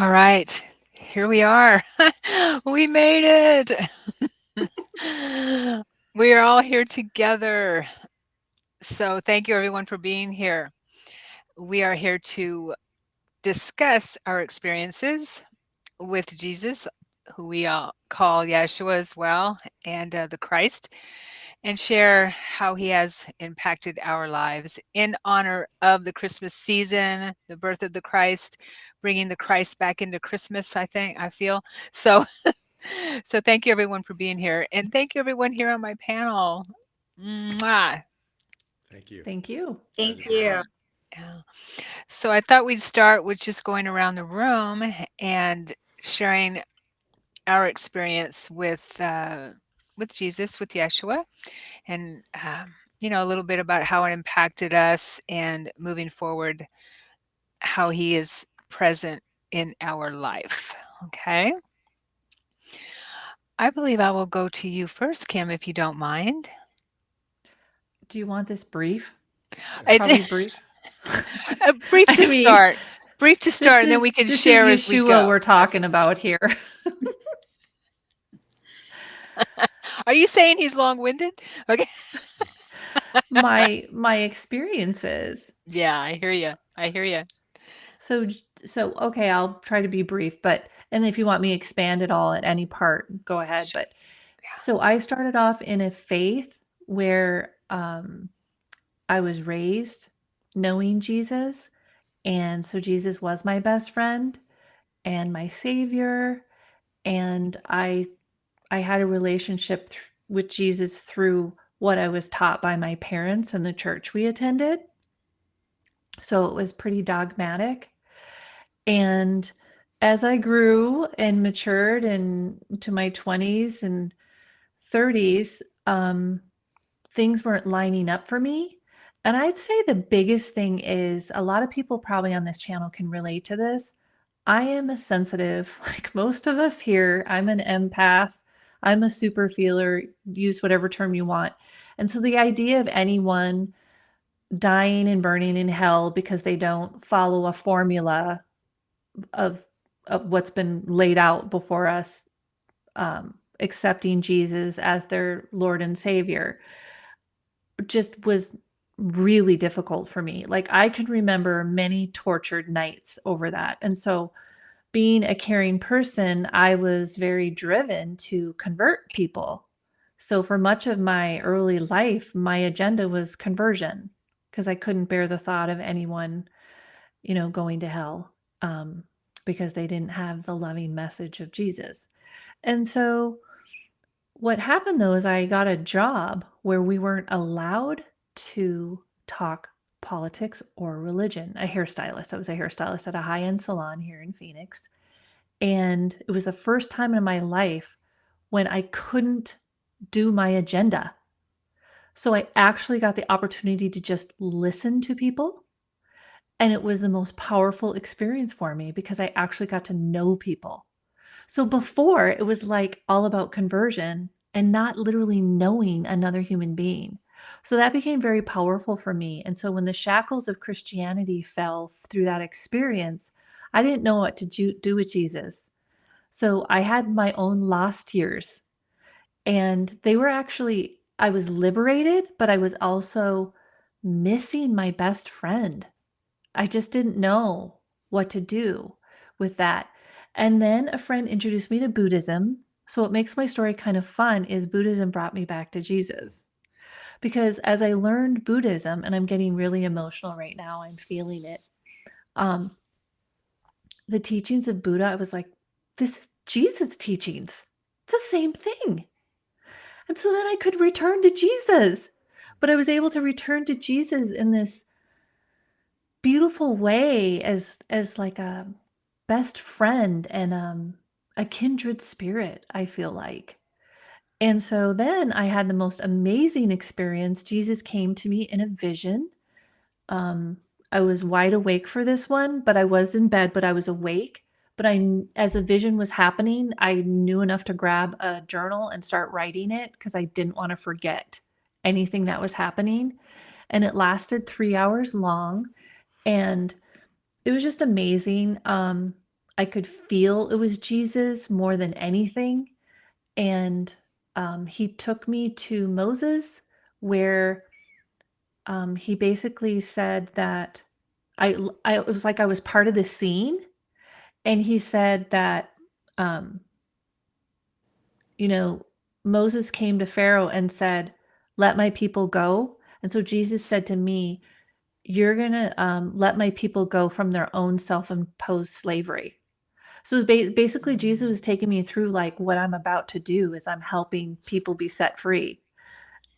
All right, here we are. We made it. We are all here together. So, thank you everyone for being here. We are here to discuss our experiences with Jesus, who we all call Yeshua as well, and the Christ, and share how he has impacted our lives in honor of the Christmas season, the birth of the Christ, bringing the Christ back into Christmas, I feel. So, so thank you everyone for being here. And thank you everyone here on my panel. Mwah. Thank you. Thank you. Glad Thank to be here. you. Yeah. So I thought we'd start with just going around the room and sharing our experience with Jesus, with Yeshua, and a little bit about how it impacted us, and moving forward, how he is present in our life. Okay. I believe I will go to you first, Kim, if you don't mind. Do you want this brief? It's Probably brief. brief to I mean, start. Brief to start, and then we can this is share as we Yeshua go. we're talking about here. Are you saying he's long-winded? Okay. My experiences. Yeah, I hear you. I hear you. So okay, I'll try to be brief, but and if you want me to expand at all at any part, go ahead. But so I started off in a faith where I was raised knowing Jesus, and so Jesus was my best friend and my savior, and I had a relationship with Jesus through what I was taught by my parents and the church we attended. So it was pretty dogmatic. And as I grew and matured into my 20s and 30s, things weren't lining up for me. And I'd say the biggest thing is a lot of people probably on this channel can relate to this. I am a sensitive, like most of us here. I'm an empath. I'm a super feeler, use whatever term you want. And so the idea of anyone dying and burning in hell because they don't follow a formula of what's been laid out before us, accepting Jesus as their Lord and Savior, just was really difficult for me. Like I could remember many tortured nights over that. And so being a caring person, I was very driven to convert people. So for much of my early life, my agenda was conversion because I couldn't bear the thought of anyone, going to hell, because they didn't have the loving message of Jesus. And so what happened though is I got a job where we weren't allowed to talk politics or religion. A hairstylist. I was a hairstylist at a high-end salon here in Phoenix. And it was the first time in my life when I couldn't do my agenda. So I actually got the opportunity to just listen to people. And it was the most powerful experience for me because I actually got to know people. So before, it was like all about conversion and not literally knowing another human being. So that became very powerful for me. And so when the shackles of Christianity fell through that experience, I didn't know what to do with Jesus. So I had my own lost years, and they were actually, I was liberated, but I was also missing my best friend. I just didn't know what to do with that. And then a friend introduced me to Buddhism. So what makes my story kind of fun is Buddhism brought me back to Jesus. Because as I learned Buddhism, and I'm getting really emotional right now, I'm feeling it. Um, the teachings of Buddha, I was like, this is Jesus' teachings. It's the same thing. And so then I could return to Jesus. But I was able to return to Jesus in this beautiful way as like a best friend and a kindred spirit, I feel like. And so then I had the most amazing experience. Jesus came to me in a vision. Um, I was wide awake for this one, but I was in bed, but I was awake. But as a vision was happening, I knew enough to grab a journal and start writing it because I didn't want to forget anything that was happening. And it lasted 3 hours long. And it was just amazing. I I could feel it was Jesus more than anything. And he took me to Moses, where he basically said that it was like I was part of the scene. And he said that, um, you know, Moses came to Pharaoh and said, "Let my people go." And so Jesus said to me, "You're going to let my people go from their own self imposed slavery." So basically, Jesus was taking me through like what I'm about to do is I'm helping people be set free.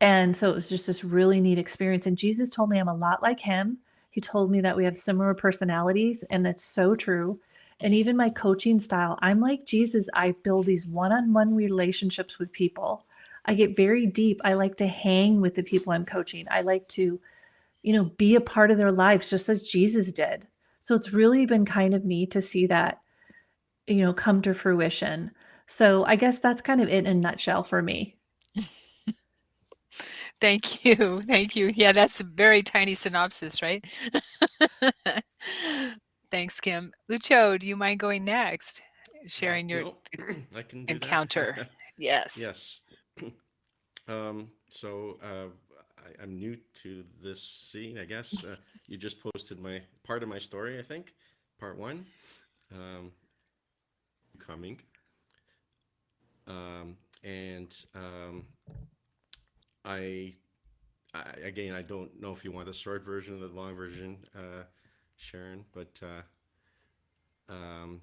And so it was just this really neat experience. And Jesus told me I'm a lot like him. He told me that we have similar personalities, and that's so true. And even my coaching style, I'm like Jesus. I build these one on one relationships with people. I get very deep. I like to hang with the people I'm coaching. I like to, be a part of their lives just as Jesus did. So it's really been kind of neat to see that, come to fruition. So I guess that's kind of it in a nutshell for me. Thank you. Thank you. Yeah, that's a very tiny synopsis, right? Thanks, Kim. Lucho, do you mind going next? Sharing your No, I can do encounter. that. Yes. Yes. I'm new to this scene, I guess. You just posted my part of my story, I think, part one. Um, coming. And I, again, I don't know if you want the short version or the long version, Sharon, but um,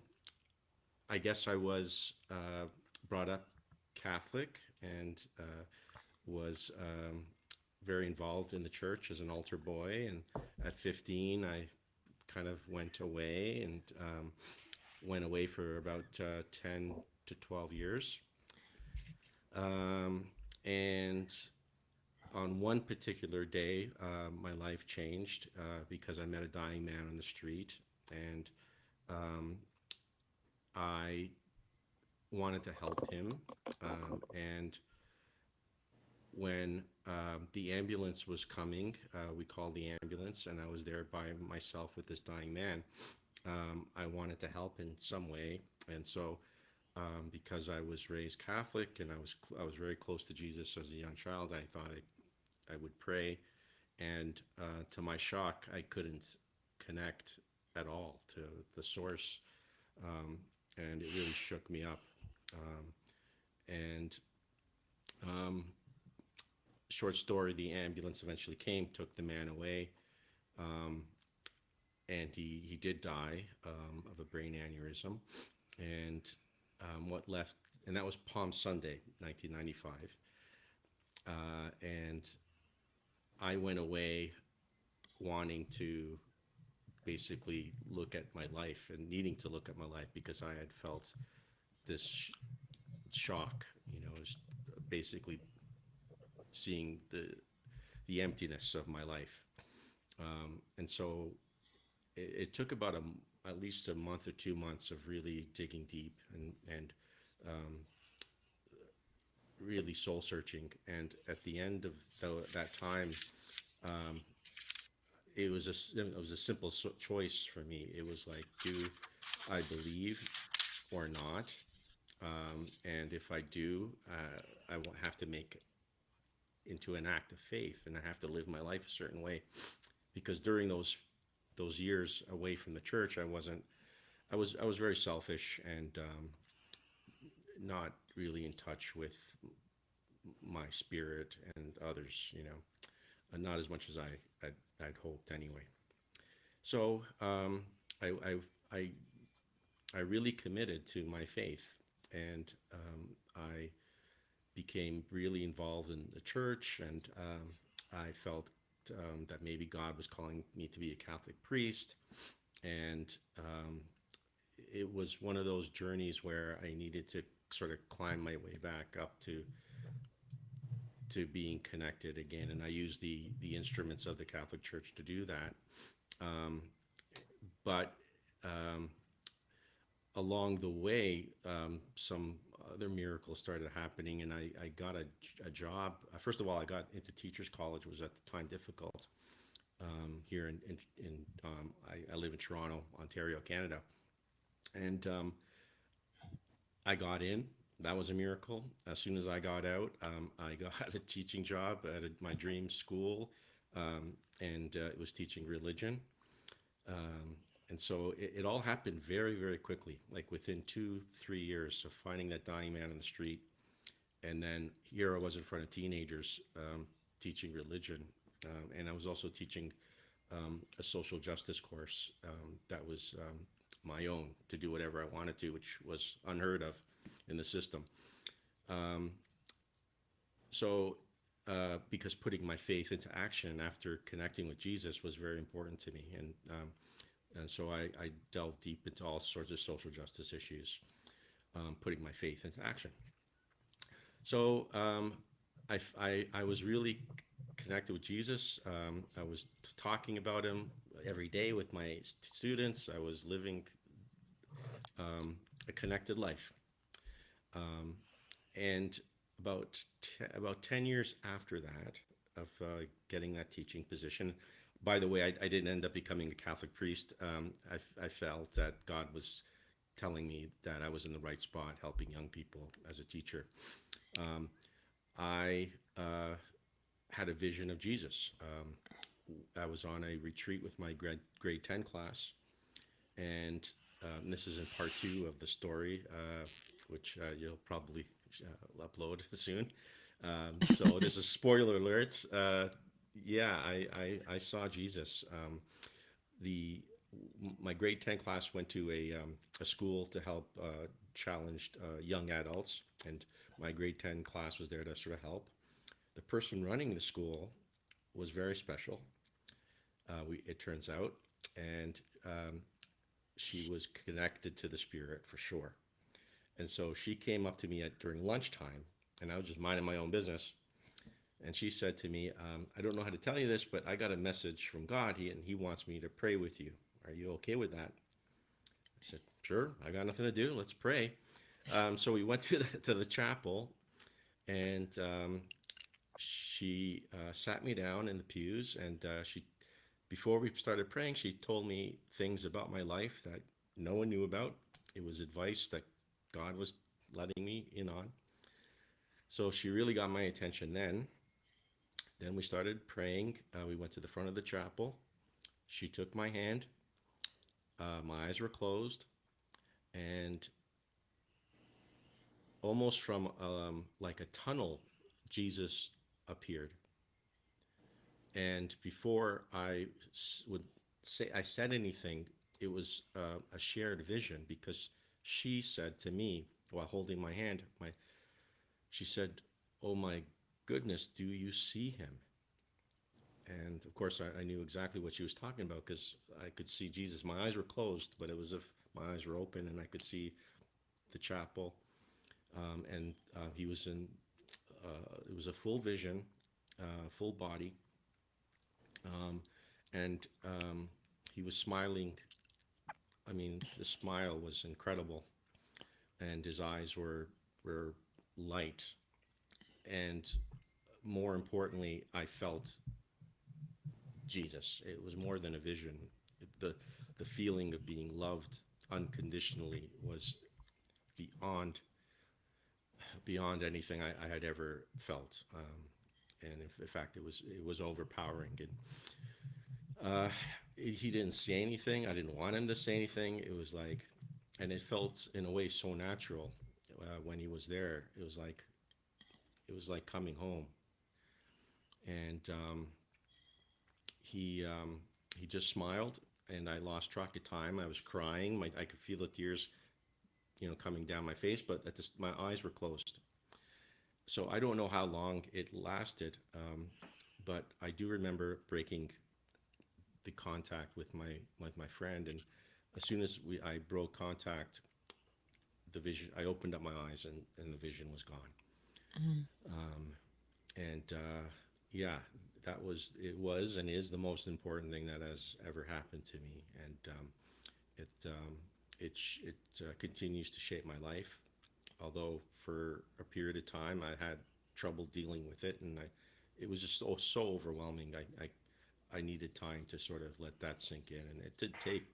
I guess I was brought up Catholic and was very involved in the church as an altar boy. And at 15, I kind of went away and went away for about 10 to 12 years. Um, and on one particular day, my life changed because I met a dying man on the street. And um, I wanted to help him. And when the ambulance was coming, we called the ambulance, and I was there by myself with this dying man. I wanted to help in some way, and so because I was raised Catholic and I was very close to Jesus as a young child, I thought I would pray, and to my shock, I couldn't connect at all to the source, um, and it really shook me up. And um, short story, the ambulance eventually came, took the man away, um, and he did die of a brain aneurysm. And what left, and that was Palm Sunday, 1995. And I went away wanting to basically look at my life and needing to look at my life because I had felt this shock, basically seeing the emptiness of my life. And so it took about at least a month or 2 months of really digging deep and really soul searching. And at the end of that time, um, it was a simple choice for me. It was like, do I believe or not? And if I do, I won't have to make into an act of faith, and I have to live my life a certain way. Because during those years away from the church, I was very selfish and not really in touch with my spirit and others, and not as much as I'd hoped anyway. So I, I I I really committed to my faith, and I became really involved in the church, and I felt that maybe God was calling me to be a Catholic priest, and it was one of those journeys where I needed to sort of climb my way back up to being connected again, and I used the instruments of the Catholic Church to do that. Um, but um, along the way, some other miracles started happening, and I got a job. First of all, I got into teachers college. It was at the time difficult here I live in Toronto, Ontario, Canada, And I got in. That was a miracle. As soon as I got out, I got a teaching job at my dream school, and it was teaching religion. Um, and so it all happened very, very quickly, like within 2, 3 years of finding that dying man in the street. And then here I was in front of teenagers teaching religion. And I was also teaching a social justice course that was my own to do whatever I wanted to, which was unheard of in the system. Um, so, because putting my faith into action after connecting with Jesus was very important to me, and so I delved deep into all sorts of social justice issues, putting my faith into action. So I was really connected with Jesus. I was talking about him every day with my students. I was living a connected life. Um, and about 10 years after that, of getting that teaching position. By the way, I didn't end up becoming a Catholic priest. I felt that God was telling me that I was in the right spot, helping young people as a teacher. Um, I had a vision of Jesus. I was on a retreat with my grade 10 class, and this is in part two of the story, which you'll probably upload soon. So this is spoiler alerts. Yeah, I saw Jesus. The My grade 10 class went to a school to help challenged young adults, and my grade 10 class was there to sort of help. The person running the school was very special. It turns out, and she was connected to the spirit for sure. And so she came up to me during lunchtime, and I was just minding my own business. And she said to me, "I don't know how to tell you this, but I got a message from God, and He wants me to pray with you. Are you okay with that?" I said, "Sure. I got nothing to do. Let's pray." So we went to the chapel, and she sat me down in the pews, and before we started praying, she told me things about my life that no one knew about. It was advice that God was letting me in on. So she really got my attention then. Then we started praying. We went to the front of the chapel. She took my hand. My eyes were closed, and almost from like a tunnel, Jesus appeared. And before would say I said anything, it was a shared vision, because she said to me while holding my hand, she said, "Oh my goodness, do you see him?" And of course, I knew exactly what she was talking about, because I could see Jesus. My eyes were closed, but it was if my eyes were open, and I could see the chapel. And he was in. It was a full vision, full body, um, and he was smiling. I mean, the smile was incredible, and his eyes were light, and more importantly, I felt Jesus. It was more than a vision. The the feeling of being loved unconditionally was beyond anything I had ever felt. And in fact, it was overpowering. And he didn't say anything. I didn't want him to say anything. It was like, and it felt in a way so natural when he was there. It was like coming home, and he just smiled, and I lost track of time. I was crying. I could feel the tears, coming down my face, but my eyes were closed. So I don't know how long it lasted, but I do remember breaking the contact with my friend, and as soon as I broke contact, the vision. I opened up my eyes, and the vision was gone. Mm. And yeah, it was and is the most important thing that has ever happened to me, and it it continues to shape my life. Although for a period of time I had trouble dealing with it, and it was just so overwhelming. I needed time to sort of let that sink in, and it did take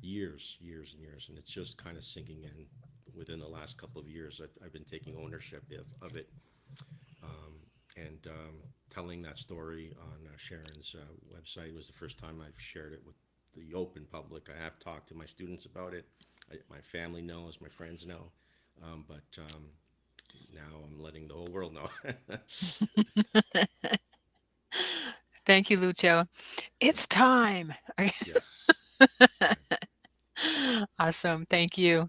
years and years, and it's just kind of sinking in within the last couple of years. I've been taking ownership of it, and telling that story on Sharon's website was the first time I've shared it with the open public. I have talked to my students about it. My family knows, my friends know, but now I'm letting the whole world know. Thank you, Lucho. It's time. Yes, it's time. Awesome. Thank you.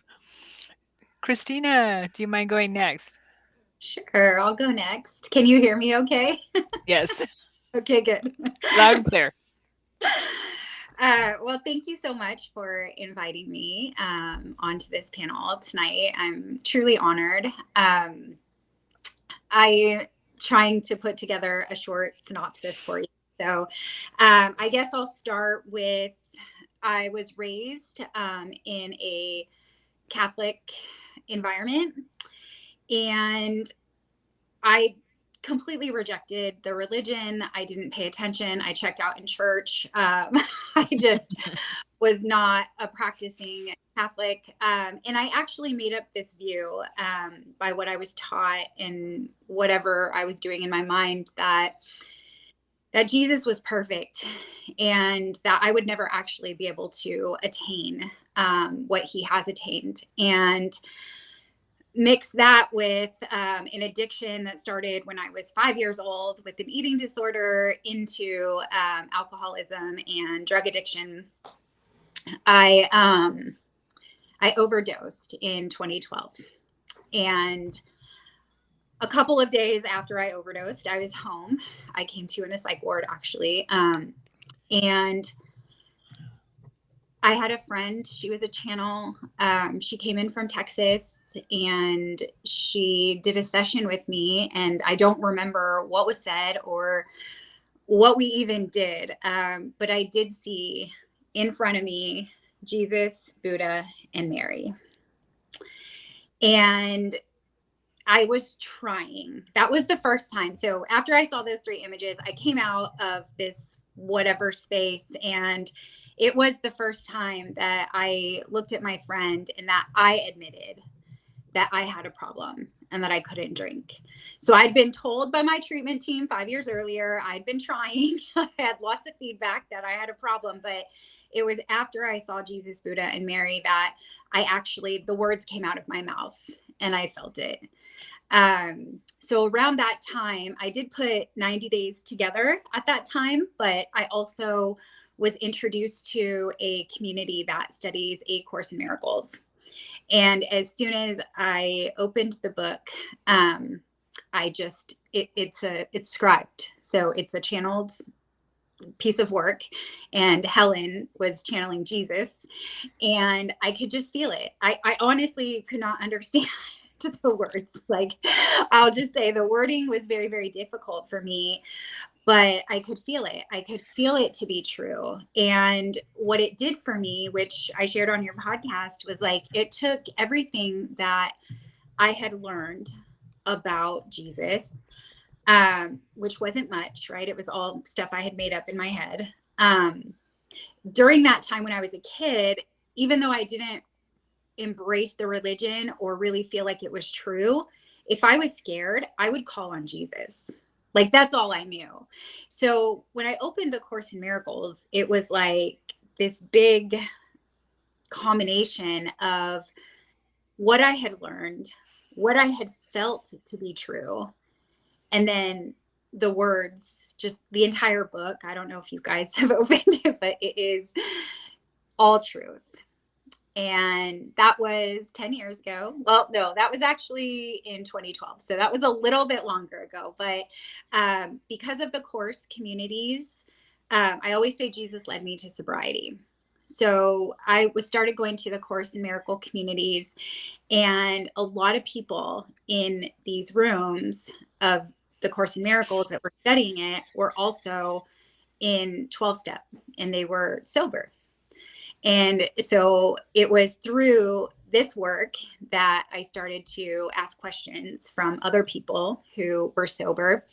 Christina, do you mind going next? Sure, I'll go next. Can you hear me okay? Yes, Okay, good. loud and clear. Well, thank you so much for inviting me onto this panel tonight. I'm truly honored. I'm trying to put together a short synopsis for you. So I guess I'll start with I was raised in a Catholic environment, and I completely rejected the religion. I didn't pay attention. I checked out in church. I just was not a practicing Catholic. And I actually made up this view by what I was taught and whatever I was doing in my mind that Jesus was perfect and that I would never actually be able to attain what he has attained. And mix that with an addiction that started when I was 5 years old with an eating disorder into alcoholism and drug addiction. I overdosed in 2012, and a couple of days after I overdosed, I was home. I came to in a psych ward actually, and I had a friend. She was a channel. She came in from Texas and she did a session with me. And I don't remember what was said or what we even did. But I did see in front of me Jesus, Buddha, and Mary. And I was trying. That was the first time. So after I saw those 3 images, I came out of this whatever space, and it was the first time that I looked at my friend and that I admitted that I had a problem and that I couldn't drink. So I'd been told by my treatment team 5 years earlier, I'd been trying. I had lots of feedback that I had a problem, but it was after I saw Jesus, Buddha, and Mary that the words came out of my mouth and I felt it. So around that time, I did put 90 days together at that time, but I also was introduced to a community that studies A Course in Miracles. And as soon as I opened the book, it's scribed. So it's a channeled piece of work, and Helen was channeling Jesus, and I could just feel it. I honestly could not understand the words. Like, I'll just say the wording was very, very difficult for me, but I could feel it. I could feel it to be true. And what it did for me, which I shared on your podcast, was like, it took everything that I had learned about Jesus, which wasn't much, right? It was all stuff I had made up in my head. During that time when I was a kid, even though I didn't embrace the religion or really feel like it was true, if I was scared, I would call on Jesus. Like, that's all I knew. So when I opened the Course in Miracles, it was like this big combination of what I had learned, what I had felt to be true, and then the words, just the entire book. I don't know if you guys have opened it, but it is all truth. And that was 10 years ago. Well, no, that was actually in 2012. So that was a little bit longer ago. But because of the course communities, I always say Jesus led me to sobriety. So I started going to the Course in Miracle communities, and a lot of people in these rooms of the Course in Miracles that were studying it were also in 12-step, and they were sober. And so it was through this work that I started to ask questions from other people who were sober.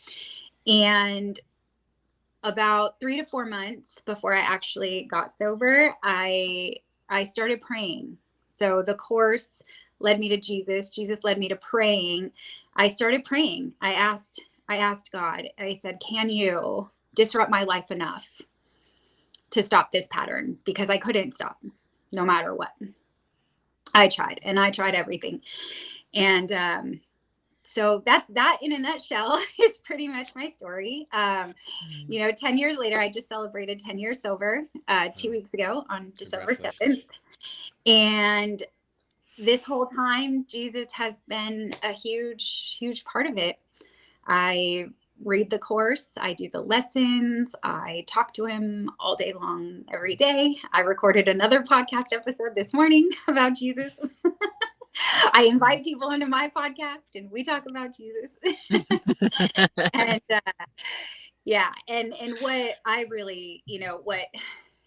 And about 3 to 4 months before I actually got sober, I I started praying. So the course led me to Jesus. Jesus led me to praying. I started praying. I asked God, I said, can you disrupt my life enough to stop this pattern? Because I couldn't stop no matter what. I tried, and I tried everything. And so that in a nutshell is pretty much my story. 10 years later, I just celebrated 10 years sober 2 weeks ago on December Congratulations. 7th. And this whole time, Jesus has been a huge, huge part of it. I read the course, I do the lessons, I talk to him all day long, every day. I recorded another podcast episode this morning about Jesus. I invite people into my podcast and we talk about Jesus. And yeah, and what I really, what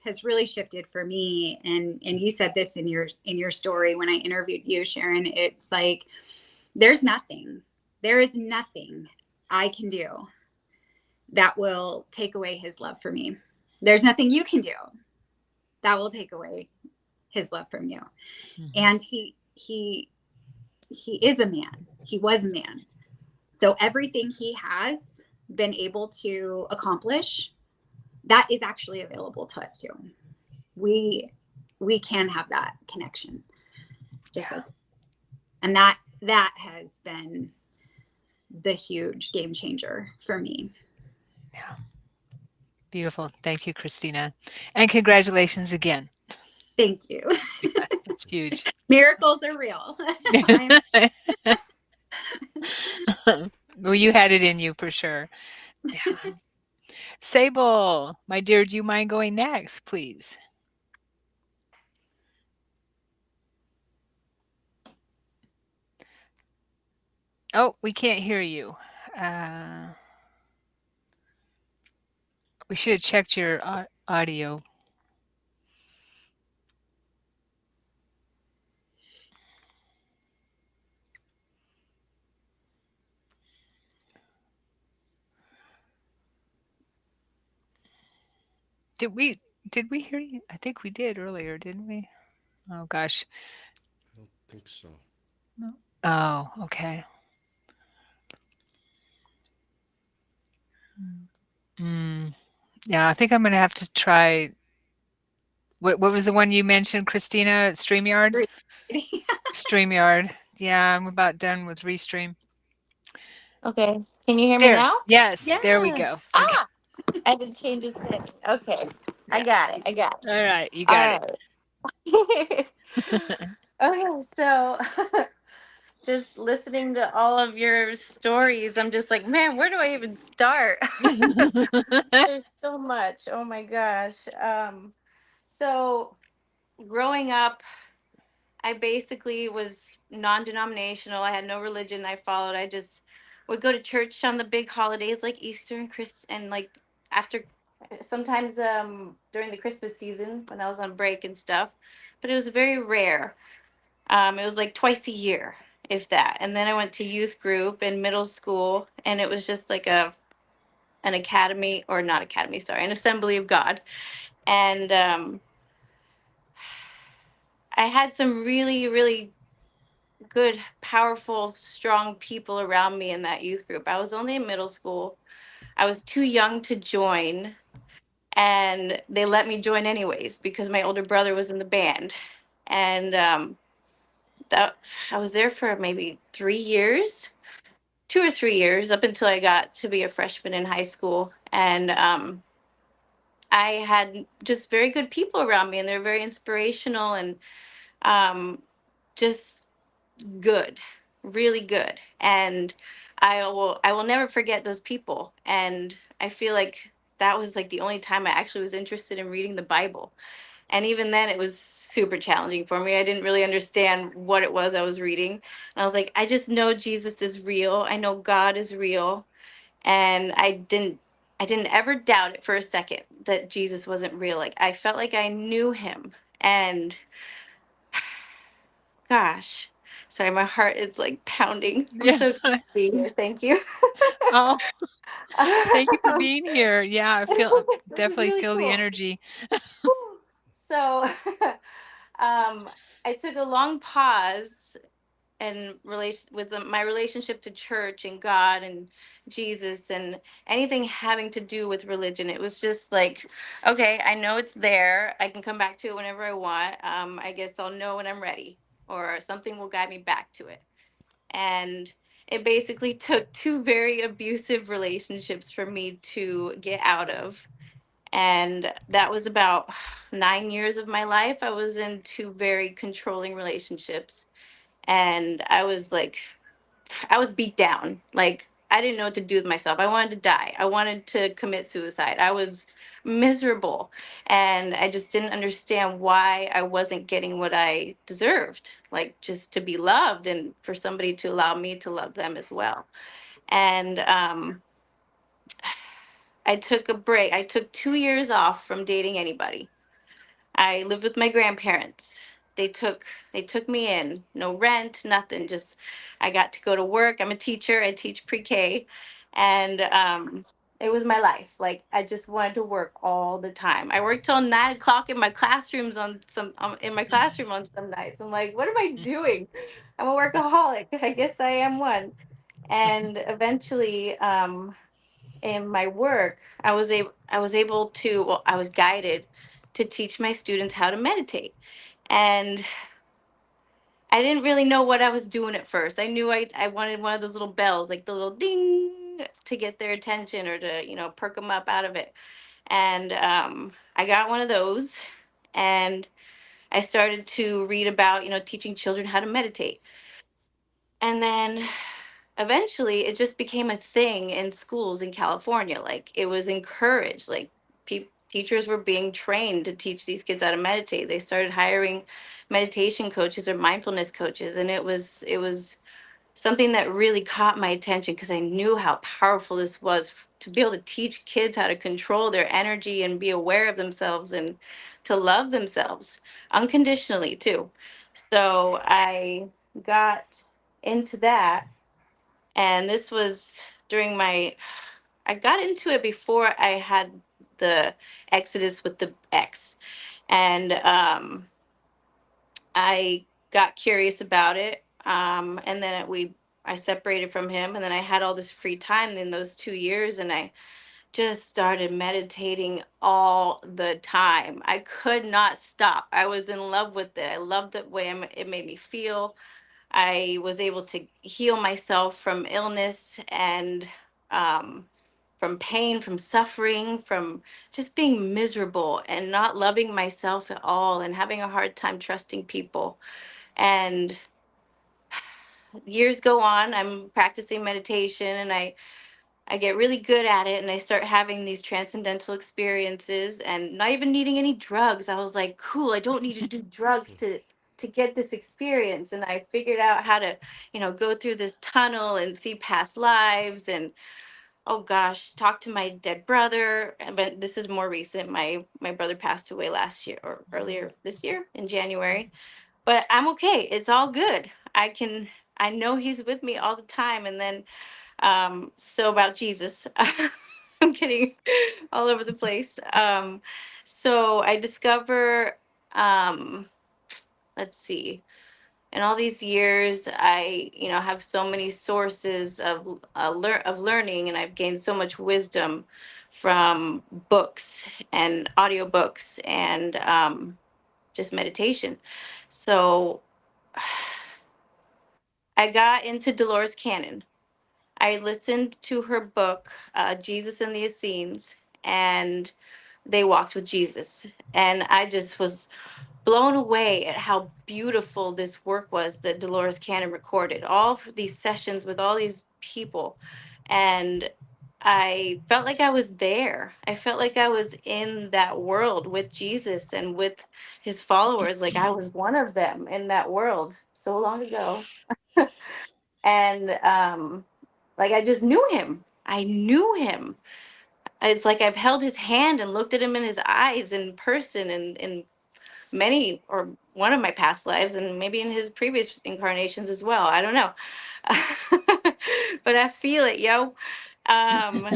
has really shifted for me, and you said this in your story when I interviewed you, Sharon, it's like there is nothing I can do that will take away his love for me. There's nothing you can do that will take away his love from you. And he is a man. He was a man. So everything he has been able to accomplish, that is actually available to us too. We can have that connection. Just like, and that has been the huge game changer for me. Yeah. Beautiful. Thank you, Christina. And congratulations again. Thank you. Yeah, that's huge. Miracles are real. Well, you had it in you for sure. Yeah. Sable, my dear, do you mind going next, please? Oh, we can't hear you. Uh, we should have checked your audio. Did we did we hear you? I think we did earlier, didn't we? Oh gosh. I don't think so. No. Oh, okay. Mm, yeah, I think I'm gonna have to try. What was the one you mentioned, Christina? StreamYard? StreamYard. Yeah, I'm about done with Restream. Okay. Can you hear me There. now? Yes, there we go. Yes. Okay. Ah, I did change the setting. Okay. I Yeah. got it. I got it. All right, you got it. All right. Okay. So just listening to all of your stories, I'm just like, man, where do I even start? There's so much. Oh my gosh. So growing up, I basically was non-denominational. I had no religion I followed. I just would go to church on the big holidays like Easter and Chris and like after sometimes during the Christmas season when I was on break and stuff. But it was very rare. It was like twice a year, if that. And then I went to youth group in middle school and it was just like an academy or not academy, sorry, an assembly of God. And I had some really, really good, powerful, strong people around me in that youth group. I was only in middle school. I was too young to join, and they let me join anyways because my older brother was in the band. And that I was there for maybe 3 years, 2 or 3 years, up until I got to be a freshman in high school. And I had just very good people around me, and they're very inspirational and um, just good, really good. And I will never forget those people. And I feel like that was like the only time I actually was interested in reading the Bible. And even then it was super challenging for me. I didn't really understand what it was I was reading. And I was like, I just know Jesus is real. I know God is real. And I didn't ever doubt it for a second that Jesus wasn't real. Like I felt like I knew him. And gosh, sorry, my heart is like pounding. I'm Yeah. so excited to be here. Thank you. Oh, thank you for being here. Yeah, I feel This is definitely really feel the cool. energy. So, um, I took a long pause and relation with my relationship to church and God and Jesus and anything having to do with religion. It was just like, okay, I know it's there. I can come back to it whenever I want. I guess I'll know when I'm ready, or something will guide me back to it. And it basically took two very abusive relationships for me to get out of. And that was about 9 years of my life. I was in two very controlling relationships. And I was beat down. Like, I didn't know what to do with myself. I wanted to die. I wanted to commit suicide. I was miserable. And I just didn't understand why I wasn't getting what I deserved, like just to be loved and for somebody to allow me to love them as well. And I took a break. I took 2 years off from dating anybody. I lived with my grandparents. They took me in. No rent, nothing. Just I got to go to work. I'm a teacher. I teach pre-K, and it was my life. Like, I just wanted to work all the time. I worked till 9 o'clock in my classrooms on some in my classroom on some nights. I'm like, what am I doing? I'm a workaholic. I guess I am one. And eventually, in my work, I was able to, well, I was guided to teach my students how to meditate. And I didn't really know what I was doing at first. I knew I wanted one of those little bells, like the little ding, to get their attention, or to, perk them up out of it. And I got one of those, and I started to read about, teaching children how to meditate. And then eventually it just became a thing in schools in California. Like, it was encouraged. Like, teachers were being trained to teach these kids how to meditate. They started hiring meditation coaches or mindfulness coaches, and it was something that really caught my attention, because I knew how powerful this was, to be able to teach kids how to control their energy and be aware of themselves, and to love themselves unconditionally too. So I got into that, and this was during my I got into it before I had the exodus with the ex. And I got curious about it. And then I separated from him, and then I had all this free time in those 2 years, and I just started meditating all the time. I could not stop. I was in love with it. I loved the way it made me feel. I was able to heal myself from illness, and um, from pain, from suffering, from just being miserable and not loving myself at all, and having a hard time trusting people. And years go on, I'm practicing meditation, and I get really good at it, and I start having these transcendental experiences, and not even needing any drugs. I was like, cool, I don't need to do drugs to get this experience. And I figured out how to, go through this tunnel and see past lives, and oh gosh, talk to my dead brother. But this is more recent. My brother passed away last year, or earlier this year in January. But I'm okay. It's all good. I know he's with me all the time. And then so about Jesus. I'm getting all over the place. So I discover, um, let's see, in all these years, I, have so many sources of of learning, and I've gained so much wisdom from books and audiobooks, and just meditation. So I got into Dolores Cannon. I listened to her book, Jesus and the Essenes, and They Walked with Jesus. And I just was blown away at how beautiful this work was that Dolores Cannon recorded. All of these sessions with all these people. And I felt like I was there. I felt like I was in that world with Jesus and with his followers. Like, I was one of them in that world so long ago. And like, I just knew him. I knew him. It's like I've held his hand and looked at him in his eyes in person, and in many, or one of my past lives, and maybe in his previous incarnations as well. I don't know. But I feel it, yo. Um,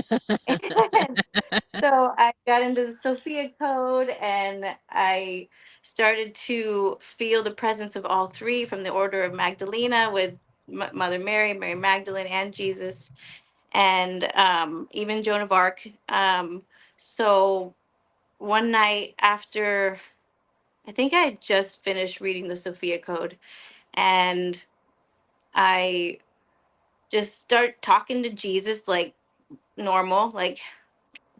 So I got into the Sophia Code, and I started to feel the presence of all three from the Order of Magdalena with Mother Mary, Mary Magdalene, and Jesus, and even Joan of Arc. So one night after, I think I had just finished reading the Sophia Code, and I just start talking to Jesus like normal, like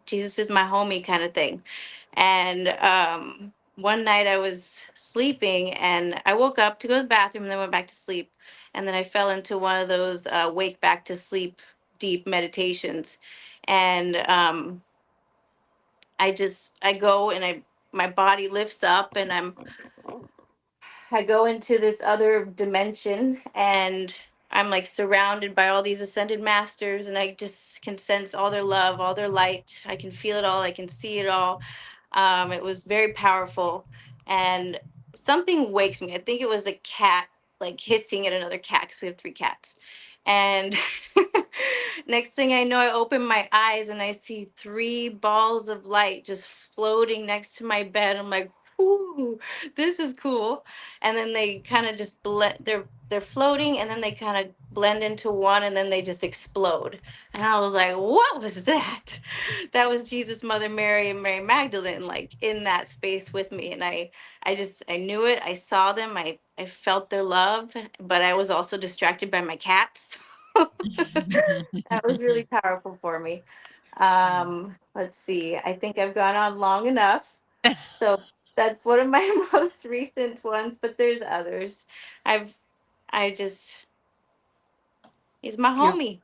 Jesus is my homie kind of thing. And one night I was sleeping and I woke up to go to the bathroom and then went back to sleep. And then I fell into one of those wake back to sleep deep meditations. And I go and my body lifts up and I go into this other dimension, and I'm like surrounded by all these ascended masters, and I just can sense all their love, all their light. I can feel it all, I can see it all. It was very powerful. And something wakes me. I think it was a cat like hissing at another cat because we have three cats. And next thing I know, I open my eyes and I see three balls of light just floating next to my bed. I'm like, ooh, this is cool. And then they kind of just blend. They're floating, and then they kind of blend into one, and then they just explode. And I was like, what was that? That was Jesus, Mother Mary, and Mary Magdalene, like in that space with me. And I knew it. I saw them. I felt their love, but I was also distracted by my cats. That was really powerful for me. Let's see. I think I've gone on long enough. So that's one of my most recent ones, but there's others. I've I just he's my You're homie.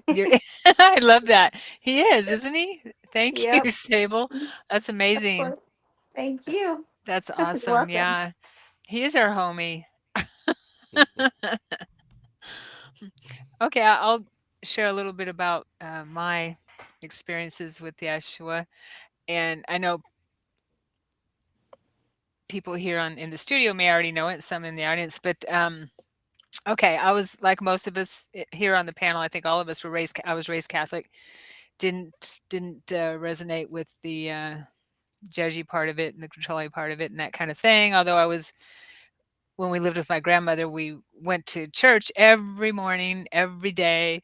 you're I love that. He is, isn't he? Thank you, Yep. Sable. That's Of amazing. course. Thank you. That's You're awesome, welcome. yeah. He is our homie. Okay, I'll share a little bit about, my experiences with Yeshua, and I know people here in the studio may already know it, some in the audience, but, okay, I was like most of us here on the panel. I think all of us were raised. I was raised Catholic. Didn't resonate with the judgy part of it and the controlling part of it and that kind of thing. Although I was when we lived with my grandmother, we went to church every morning, every day,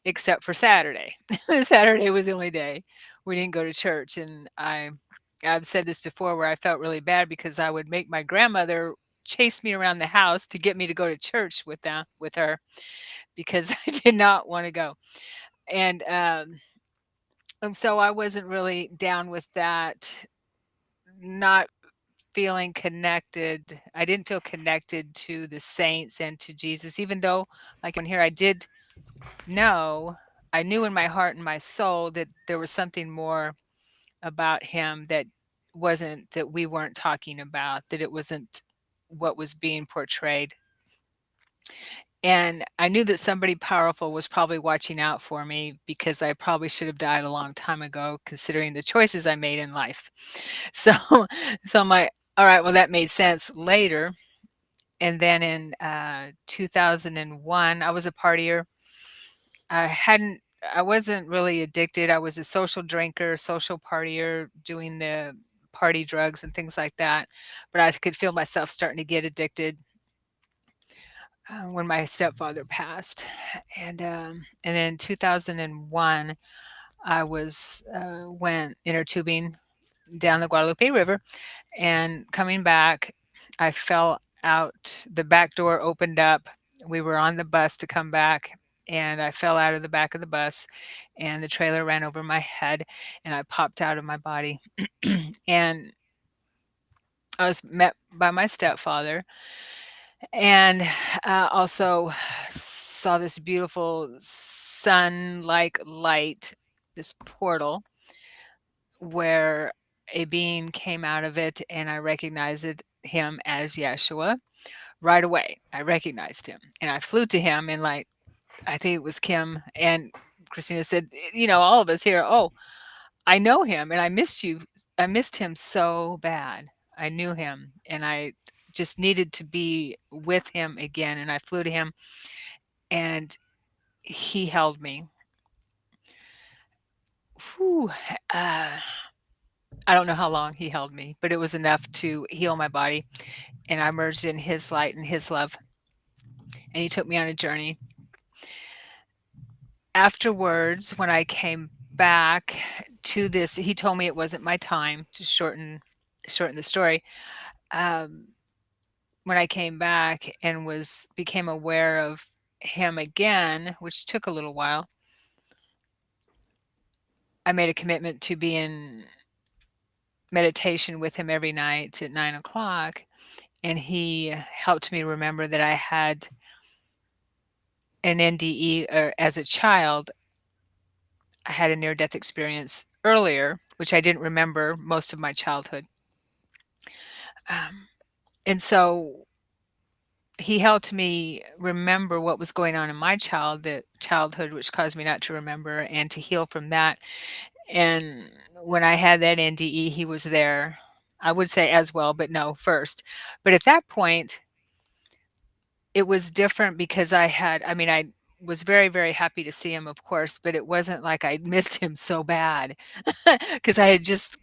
except for Saturday. Saturday was the only day we didn't go to church, and I've said this before where I felt really bad because I would make my grandmother chase me around the house to get me to go to church with her because I did not want to go. And and so I wasn't really down with that, not feeling connected. I didn't feel connected to the saints and to Jesus, even though, like in here, know, I knew in my heart and my soul that there was something more about him that we weren't talking about, that it wasn't what was being portrayed. And I knew that somebody powerful was probably watching out for me because I probably should have died a long time ago, considering the choices I made in life. So, so I'm like, all right, well, that made sense later. And then in 2001, I was a partier. I hadn't, I wasn't really addicted. I was a social drinker, social partier, doing the party drugs and things like that. But I could feel myself starting to get addicted when my stepfather passed. And then in 2001, I went inner tubing down the Guadalupe River, and coming back, I fell out. The back door opened up. We were on the bus to come back, and I fell out of the back of the bus, and the trailer ran over my head, and I popped out of my body. And I was met by my stepfather, and also saw this beautiful sun-like light, this portal where a being came out of it, and I recognized him as Yeshua right away. I recognized him, and I flew to him, and like I think it was Kim and Christina said, all of us here. Oh, I know him, and I missed you. I missed him so bad. I knew him, and I just needed to be with him again. And I flew to him, and he held me. whew, uh, I don't know how long he held me, but it was enough to heal my body, and I merged in his light and his love, and he took me on a journey. Afterwards, when I came back to this, he told me it wasn't my time, to shorten the story. Um, when I came back and was became aware of him again, which took a little while, I made a commitment to be in meditation with him every night at 9 o'clock, and he helped me remember that I had an NDE, or as a child, I had a near death experience earlier, which I didn't remember most of my childhood. Um, and so he helped me remember what was going on in my childhood, which caused me not to remember and to heal from that. And when I had that NDE, he was there. I would say as well, but no, first. But at that point, it was different because I was very, very happy to see him, of course, but it wasn't like I missed him so bad because I had just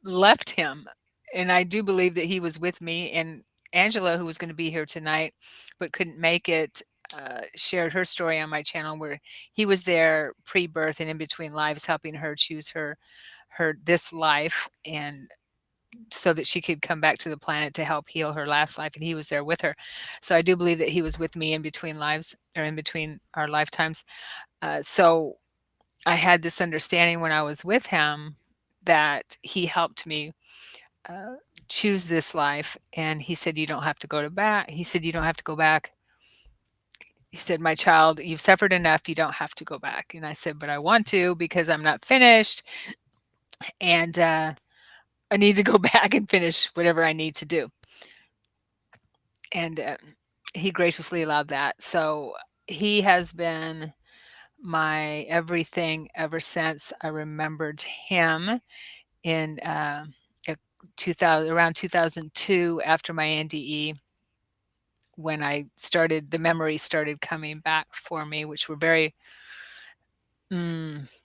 left him. And I do believe that he was with me. And Angela, who was going to be here tonight but couldn't make it, shared her story on my channel where he was there pre-birth and in between lives, helping her choose her this life, and so that she could come back to the planet to help heal her last life, and he was there with her. So I do believe that he was with me in between lives, or in between our lifetimes. So I had this understanding when I was with him that he helped me uh, choose this life. And he said, you don't have to go to back. He said, you don't have to go back. He said, my child, you've suffered enough. You don't have to go back. And I said, but I want to, because I'm not finished. And I need to go back and finish whatever I need to do. And he graciously allowed that. So he has been my everything ever since I remembered him in 2000, around 2002, after my NDE, when the memories started coming back for me, which were very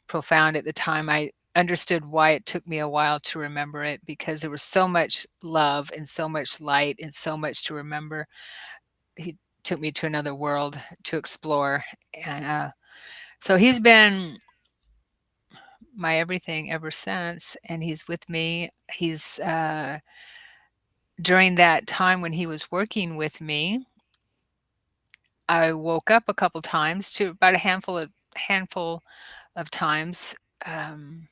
profound at the time. I understood why it took me a while to remember it, because there was so much love and so much light and so much to remember. He took me to another world to explore. And so he's been my everything ever since, and he's with me. He's during that time when he was working with me, I woke up a couple times, to about a handful of times, um,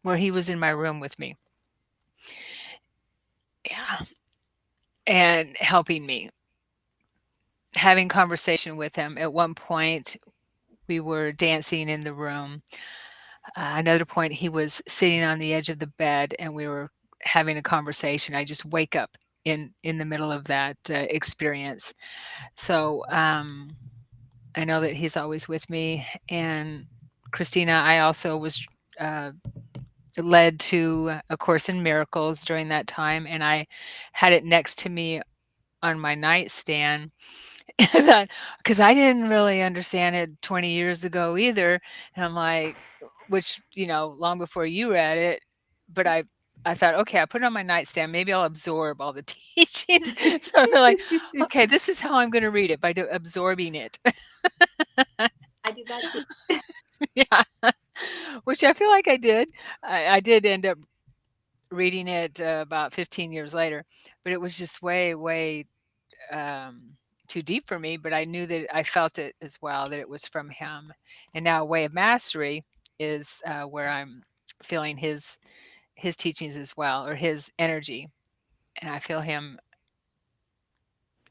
where he was in my room with me. Yeah. And helping me, having conversation with him. At one point, we were dancing in the room. Another point, he was sitting on the edge of the bed and we were having a conversation. I just wake up in the middle of that experience. So I know that he's always with me. And Christina, I also was uh, led to A Course in Miracles during that time, and I had it next to me on my nightstand. And that, because I didn't really understand it 20 years ago either. And I'm like, which, long before you read it, but I thought, okay, I put it on my nightstand. Maybe I'll absorb all the teachings. So I feel like, okay, this is how I'm going to read it, by absorbing it. I do that too. Yeah, which I feel like I did. I did end up reading it about 15 years later, but it was just way, way um, too deep for me. But I knew that I felt it as well, that it was from him. And now Way of Mastery is where I'm feeling his teachings as well, or his energy. And I feel him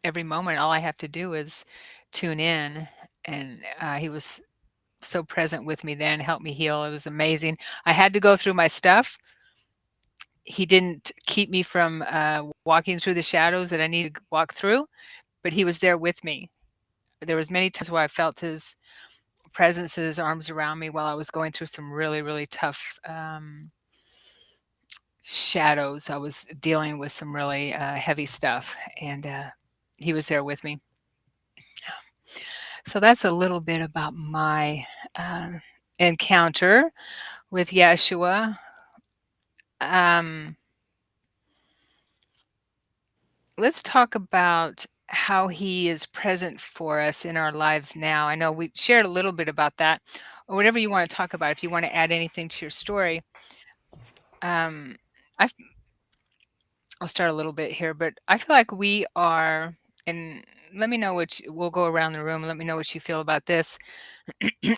every moment. All I have to do is tune in. And he was so present with me then, helped me heal. It was amazing. I had to go through my stuff. He didn't keep me from walking through the shadows that I needed to walk through, but he was there with me. There was many times where I felt his presence, his arms around me, while I was going through some really, really tough shadows. I was dealing with some really heavy stuff, and he was there with me. So that's a little bit about my encounter with Yeshua. Um, let's talk about how he is present for us in our lives now. I know we shared a little bit about that, or whatever you want to talk about. If you want to add anything to your story, um, I I'll start a little bit here, but I feel like we are, and let me know what we'll go around the room and let me know what you feel about this.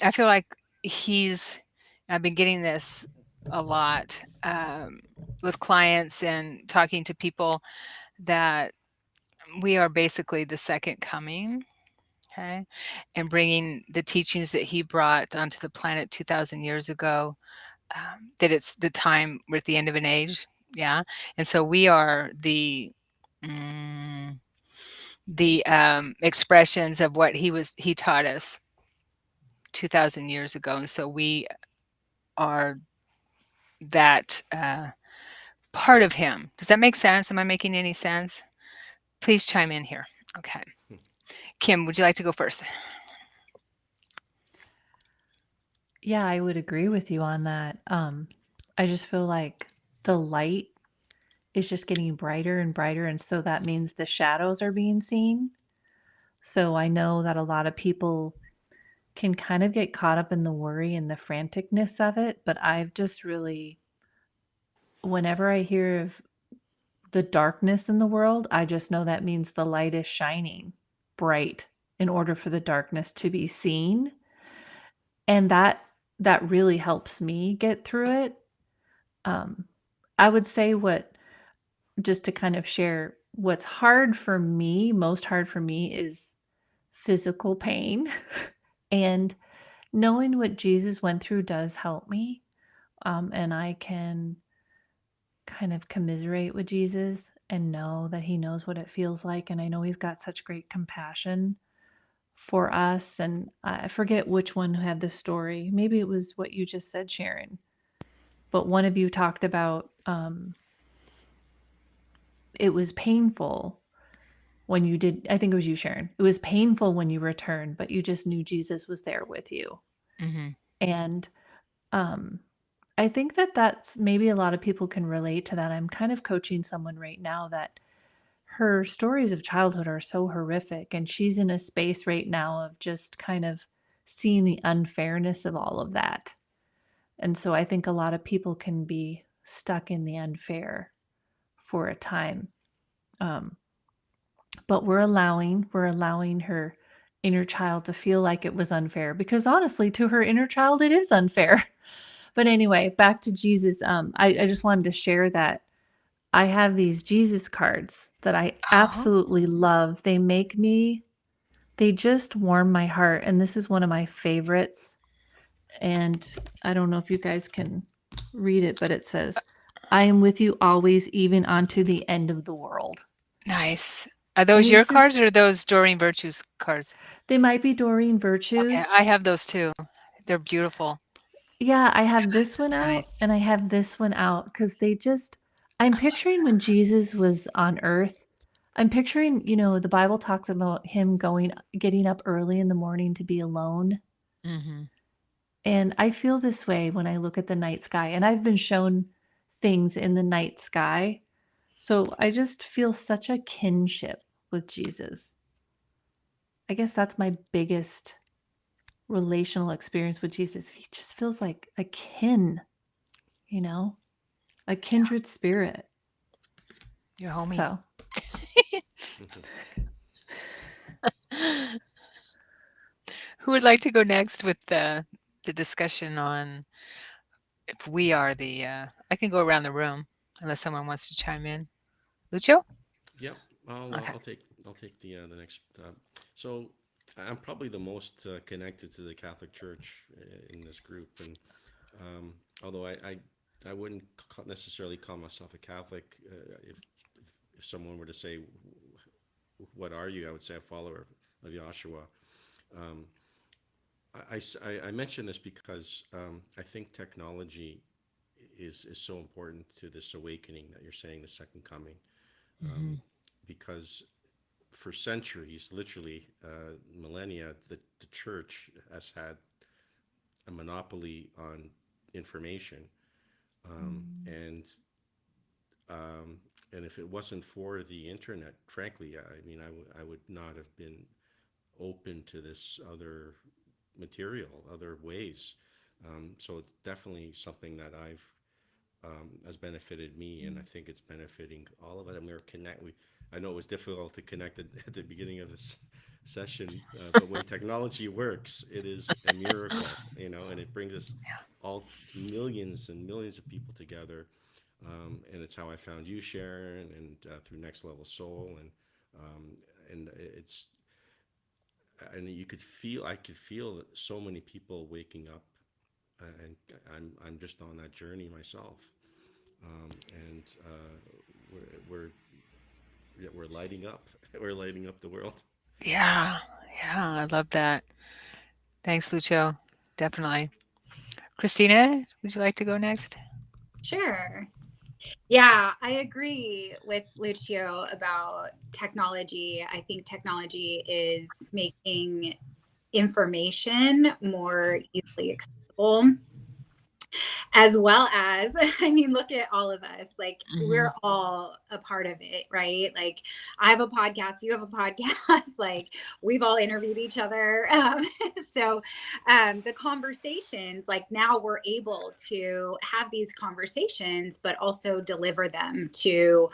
I feel like he's, I've been getting this a lot with clients and talking to people that we are basically the second coming. Okay. And bringing the teachings that he brought onto the planet 2000 years ago, that it's the time, we're at the end of an age. Yeah. And so we are mm, the expressions of what he taught us 2000 years ago. And so we are that part of him. Does that make sense? Am I making any sense? Please chime in here. Okay. Kim, would you like to go first? Yeah, I would agree with you on that. I just feel like the light is just getting brighter and brighter, and so that means the shadows are being seen. So I know that a lot of people can kind of get caught up in the worry and the franticness of it, but I've just really, whenever I hear of the darkness in the world, I just know that means the light is shining bright in order for the darkness to be seen. And that really helps me get through it. Um, I would say what just to kind of share what's hard for me, most hard for me is physical pain. And knowing what Jesus went through does help me. And I can kind of commiserate with Jesus and know that he knows what it feels like. And I know he's got such great compassion for us. And I forget which one had the story. Maybe it was what you just said, Sharon. But one of you talked about it was painful when you did. I think it was you, Sharon. It was painful when you returned, but you just knew Jesus was there with you. Mm-hmm. And um, I think that that's maybe a lot of people can relate to that. I'm kind of coaching someone right now that her stories of childhood are so horrific, and she's in a space right now of just kind of seeing the unfairness of all of that. And so I think a lot of people can be stuck in the unfair for a time. Um, but we're allowing her inner child to feel like it was unfair, because honestly, to her inner child, it is unfair. But anyway, back to Jesus. I just wanted to share that I have these Jesus cards that I Oh, absolutely love. They just warm my heart. And this is one of my favorites. And I don't know if you guys can read it, but it says, I am with you always, even unto the end of the world. nice. Are And those your it's just, cards or are those Doreen Virtue's cards? they might be Doreen Okay, Virtues. I have those too. They're beautiful. Yeah, I have this one out Nice. and I have this one out because I'm picturing when Jesus was on earth. I'm picturing, the Bible talks about him getting up early in the morning to be alone. Mm-hmm. And I feel this way when I look at the night sky, and I've been shown things in the night sky. So I just feel such a kinship with Jesus. I guess that's my biggest relational experience with Jesus. He just feels like a kin, you know, a kindred spirit. Your homie. So, Who would like to go next with the discussion on if we are the? I can go around the room unless someone wants to chime in. Lucio. Yep, Okay. I'll take the next. So I'm probably the most connected to the Catholic Church in this group, and although I wouldn't necessarily call myself a Catholic, if someone were to say, "What are you?" I would say a follower of Yeshua. Um, I mention this because I think technology is so important to this awakening that you're saying, the second coming, Mm-hmm. because for centuries, literally millennia, the church has had a monopoly on information. Um, and um, and if it wasn't for the internet, frankly, I mean, I would not have been open to this other material, other ways. So it's definitely something that I've has benefited me, and I think it's benefiting all of us. And we're connect. I know it was difficult to connect at the beginning of this session, but when technology works, it is a miracle, and it brings us all millions and millions of people together. And it's how I found you, Sharon, and through Next Level Soul, and it's and you could feel I could feel that so many people waking up, and I'm just on that journey myself, and we're yeah, we're lighting up. We're lighting up the world. Yeah. Yeah. I love that. Thanks, Lucio. Definitely. Christina, would you like to go next? Sure. Yeah, I agree with Lucio about technology. I think technology is making information more easily accessible, as well as, I mean, look at all of us. Like, we're all a part of it, right? Like, I have a podcast, you have a podcast, like, we've all interviewed each other. So, the conversations, like, now we're able to have these conversations, but also deliver them to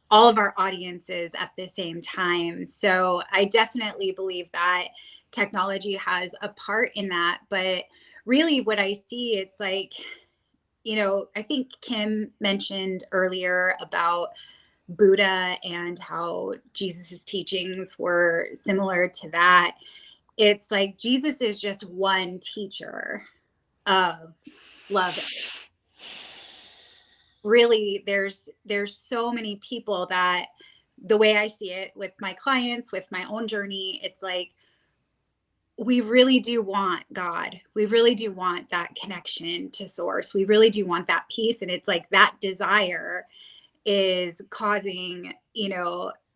all of our audiences at the same time. So, I definitely believe that technology has a part in that. But really, what I see, it's like, I think Kim mentioned earlier about Buddha and how Jesus's teachings were similar to that. It's like Jesus is just one teacher of love. Really, there's so many people that, the way I see it with my clients, with my own journey, it's like we really do want God. We really do want that connection to source. We really do want that peace. And it's like that desire is causing,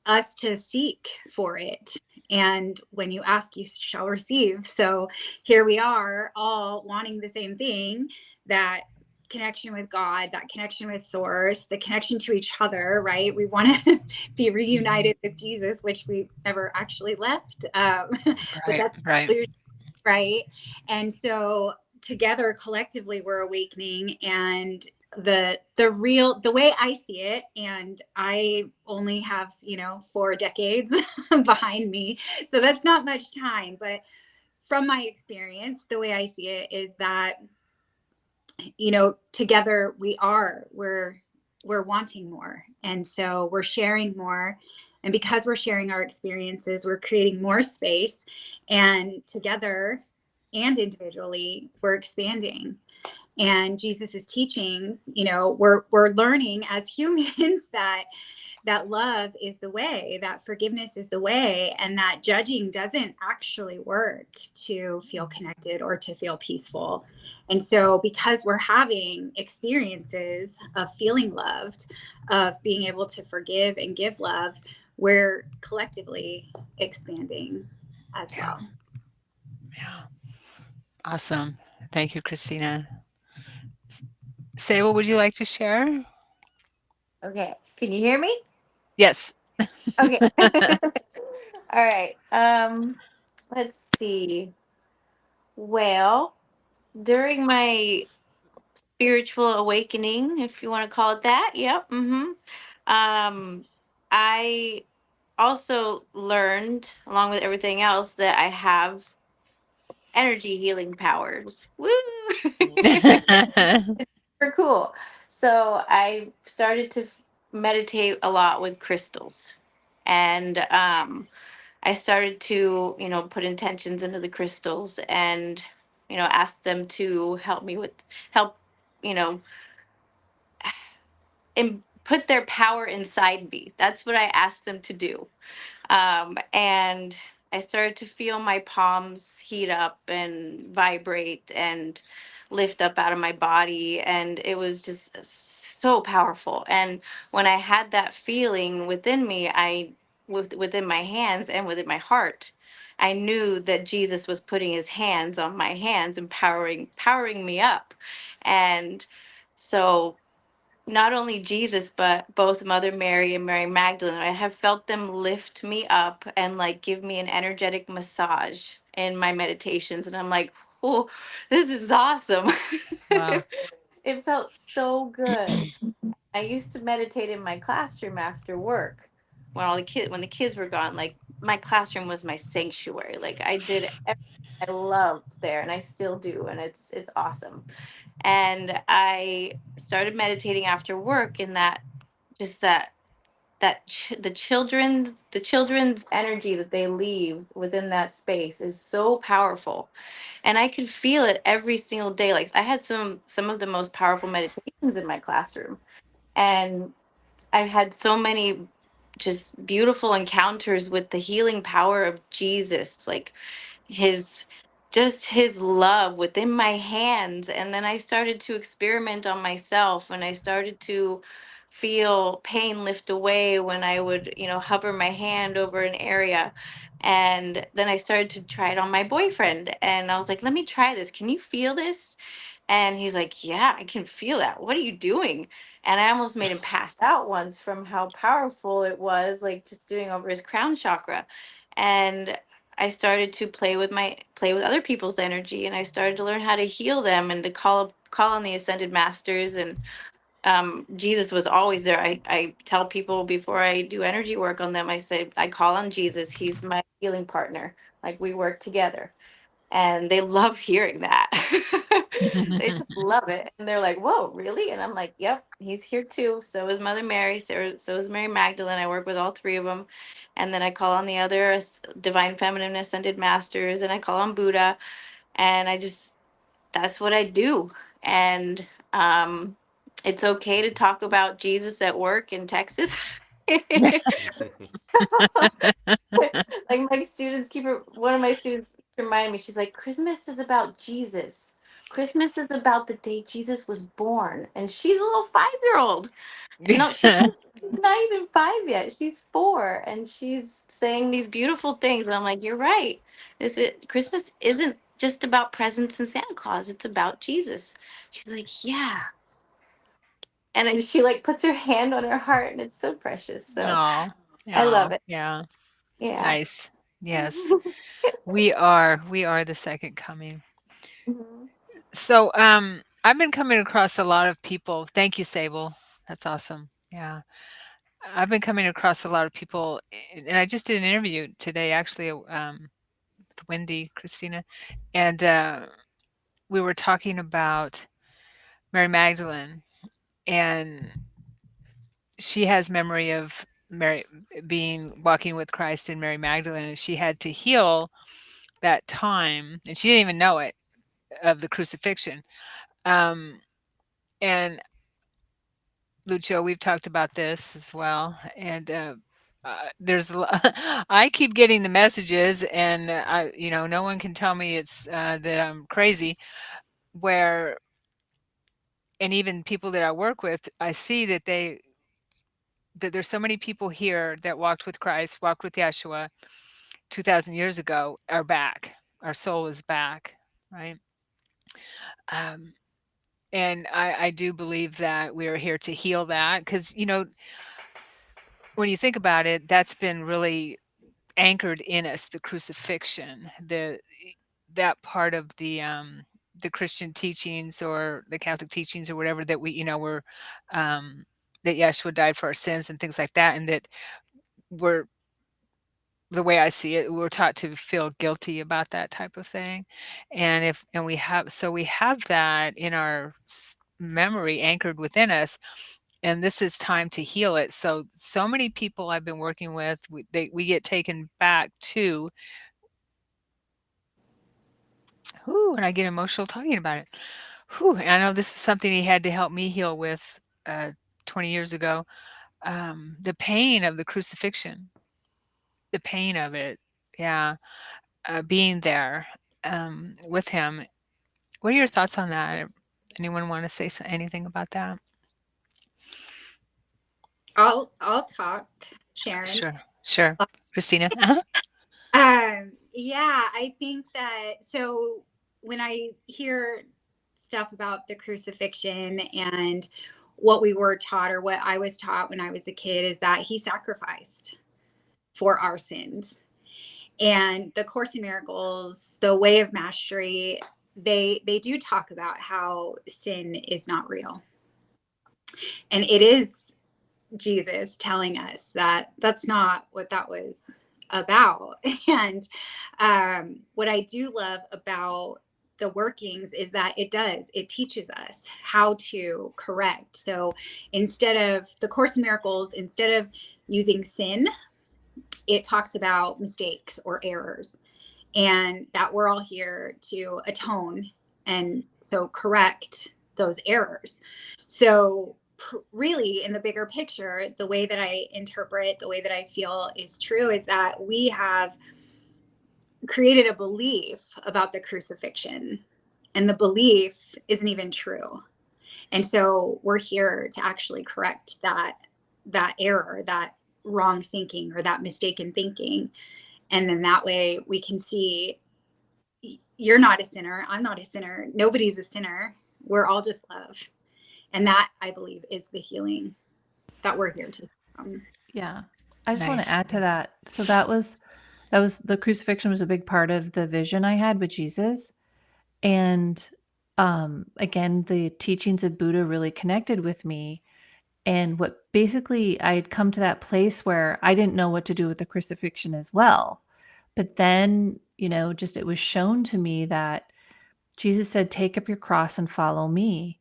us to seek for it. And when you ask, you shall receive. So here we are, all wanting the same thing, that connection with God, that connection with source, the connection to each other, right? We want to be reunited with Jesus, which we never actually left. But Right. that's Right. the illusion, right? And so together, collectively, we're awakening. And the way I see it, and I only have 4 decades behind me, so that's not much time, but from my experience, the way I see it is that together we're wanting more, and so we're sharing more. And because we're sharing our experiences, we're creating more space, and together and individually we're expanding. And Jesus's teachings, we're learning as humans that love is the way, that forgiveness is the way, and that judging doesn't actually work to feel connected or to feel peaceful. And so, because we're having experiences of feeling loved, of being able to forgive and give love, we're collectively expanding as Yeah. well. Yeah. Awesome. Thank you, Christina. Say, what would you like to share? Okay. Can you hear me? Yes. Okay. All right. Let's see. Well, during my spiritual awakening, if you want to call it that, yep. I also learned, along with everything else, that I have energy healing powers. Woo! Super cool. So I started to meditate a lot with crystals, and I started to, put intentions into the crystals, and ask them to help, you know, and put their power inside me. That's what I asked them to do. And I started to feel my palms heat up and vibrate and lift up out of my body. And it was just so powerful. And when I had that feeling within me, within my hands and within my heart, I knew that Jesus was putting his hands on my hands and powering me up. And so not only Jesus, but both Mother Mary and Mary Magdalene, I have felt them lift me up and like give me an energetic massage in my meditations. And I'm like, oh, this is awesome. Wow. It felt so good. I used to meditate in my classroom after work when the kids were gone. Like my classroom was my sanctuary. Like I did everything I loved there, and I still do, and it's awesome. And I started meditating after work, and that just the children's energy that they leave within that space is so powerful, and I could feel it every single day. Like I had some of the most powerful meditations in my classroom, and I've had so many just beautiful encounters with the healing power of Jesus, like his just his love within my hands. And then I started to experiment on myself, and I started to feel pain lift away when I would, hover my hand over an area. And then I started to try it on my boyfriend, and I was like, let me try this. Can you feel this? And he's like, yeah, I can feel that. What are you doing? And I almost made him pass out once from how powerful it was, like just doing over his crown chakra. And I started to play with other people's energy, and I started to learn how to heal them and to call on the ascended masters. And Jesus was always there. I tell people before I do energy work on them, I say I call on Jesus. He's my healing partner. Like we work together, and they love hearing that. They just love it, and they're like, whoa, really? And I'm like, yep, he's here too. So is Mother Mary, so is Mary Magdalene. I work with all three of them. And then I call on the other divine feminine ascended masters, and I call on Buddha. And that's what I do. And it's okay to talk about Jesus at work in Texas. Like my students one of my students reminded me, she's like, Christmas is about Jesus. Christmas is about the day Jesus was born. And she's a little 5-year-old. No, she's not even 5 yet. She's 4, and she's saying these beautiful things. And I'm like, you're right. Christmas isn't just about presents and Santa Claus. It's about Jesus. She's like, yeah. And then she like puts her hand on her heart, and it's so precious. So Oh, I yeah, love it. yeah. Yeah. Nice. Yes. We are the second coming. Mhm. So, I've been coming across a lot of people. Thank you, Sable. That's awesome. Yeah. I've been coming across a lot of people, and I just did an interview today, actually, with Wendy, Christina, and we were talking about Mary Magdalene, and she has memory of Mary being walking with Christ and Mary Magdalene, and she had to heal that time, and she didn't even know it, of the crucifixion. Um, and Lucio, we've talked about this as well, and I keep getting the messages, and no one can tell me it's that I'm crazy. Where and even people that I work with, I see that there's so many people here that walked with Christ, walked with Yeshua 2,000 years ago, are back. Our soul is back, right? Um, and I do believe that we are here to heal that, because when you think about it, that's been really anchored in us, the crucifixion, that part of the Christian teachings or the Catholic teachings or whatever, that were um, that Yeshua died for our sins and things like that, and that we're the way I see it, we're taught to feel guilty about that type of thing, and we have that in our memory anchored within us, and this is time to heal it. So many people I've been working with, we get taken back to, whoo, and I get emotional talking about it. Whew, and I know this is something he had to help me heal with 20 years ago. The pain of the crucifixion, the pain of it. Yeah. Being there with him. What are your thoughts on that? Anyone want to say anything about that? I'll talk, Sharon. Sure. Sure. Christina? Um, Yeah, I think that so when I hear stuff about the crucifixion and what we were taught or what I was taught when I was a kid is that he sacrificed for our sins. And the Course in Miracles, the Way of Mastery, they do talk about how sin is not real. And it is Jesus telling us that that's not what that was about. And what I do love about the workings is that it teaches us how to correct. So instead of the Course in Miracles, instead of using sin, it talks about mistakes or errors, and that we're all here to atone and so correct those errors. So really, in the bigger picture, the way that I interpret, the way that I feel is true is that we have created a belief about the crucifixion, and the belief isn't even true. And so we're here to actually correct that error, that wrong thinking or that mistaken thinking. And then that way we can see you're not a sinner, I'm not a sinner, nobody's a sinner, we're all just love. And that, I believe, is the healing that we're here to Yeah. I just want to Nice. add to that. So that was the crucifixion was a big part of the vision I had with Jesus. And again, the teachings of Buddha really connected with me. And what basically I had come to that place where I didn't know what to do with the crucifixion as well. But then, just it was shown to me that Jesus said, take up your cross and follow me.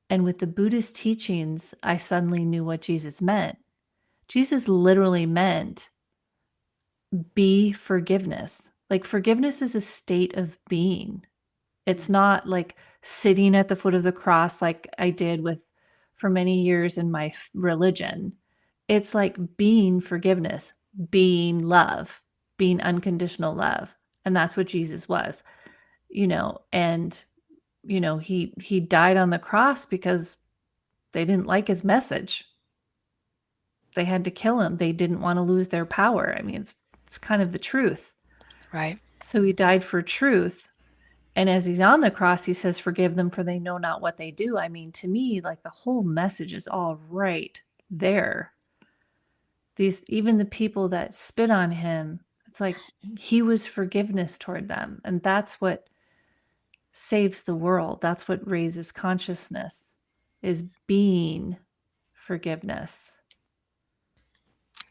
And with the Buddhist teachings, I suddenly knew what Jesus meant. Jesus literally meant be forgiveness. Like forgiveness is a state of being. It's not like sitting at the foot of the cross like I did with for many years in my religion. It's like being forgiveness, being love, being unconditional love. And that's what Jesus was, and he died on the cross because they didn't like his message. They had to kill him. They didn't want to lose their power. I mean, it's kind of the truth. Right. So he died for truth. And as he's on the cross, he says, forgive them for they know not what they do. I mean, to me, like the whole message is all right there. Even the people that spit on him, it's like he was forgiveness toward them. And that's what saves the world. That's what raises consciousness, is being forgiveness.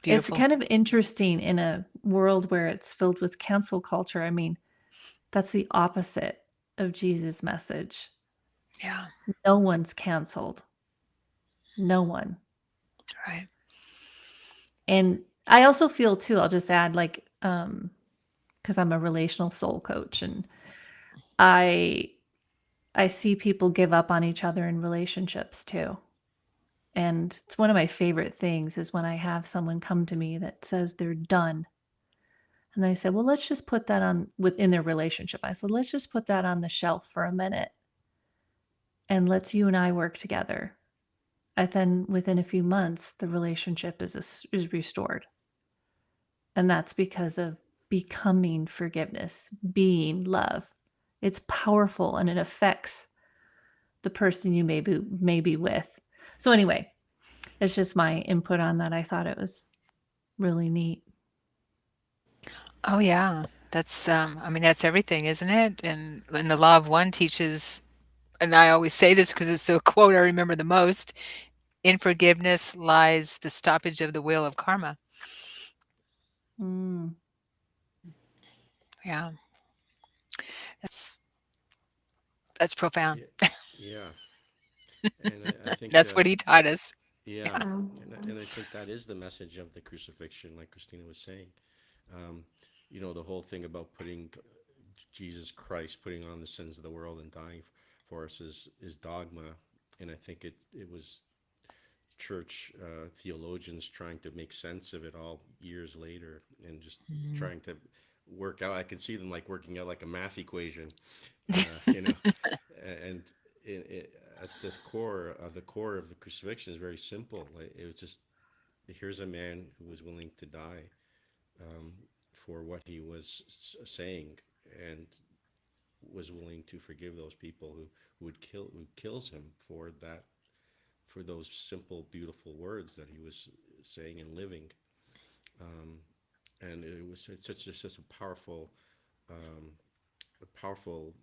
It's Beautiful. kind of interesting in a world where it's filled with cancel culture. I mean, that's the opposite of Jesus' message. Yeah. No one's canceled. No one. Right. And I also feel too, I'll just add like because I'm a relational soul coach, and I I see people give up on each other in relationships too. And it's one of my favorite things is when I have someone come to me that says they're done. And I said, well, let's just put that on within their relationship. I said, let's just put that on the shelf for a minute and let's you and I work together. And then within a few months, the relationship is restored. And that's because of becoming forgiveness, being love. It's powerful and it affects the person you may be with. So anyway, it's just my input on that. I thought it was really neat. Oh yeah. That's I mean that's everything, isn't it? And the law of one teaches, and I always say this because it's the quote I remember the most, in forgiveness lies the stoppage of the wheel of karma. Mm, Yeah. That's that's profound. Yeah, yeah. And I think, That's what he taught us. yeah, Yeah. and I think that is the message of the crucifixion, like Christina was saying. Um, the whole thing about putting Jesus Christ, putting on the sins of the world and dying for us is dogma, and I think it was church theologians trying to make sense of it all years later and just Mhm. trying to work out. I can see them like working out like a math equation, you know, and at this core of the crucifixion is very simple. Like, it was just here's a man who was willing to die um, for what he was saying, and was willing to forgive those people who kills him for that, for those simple, beautiful words that he was saying and living. Um, and it's such just such um, a powerful,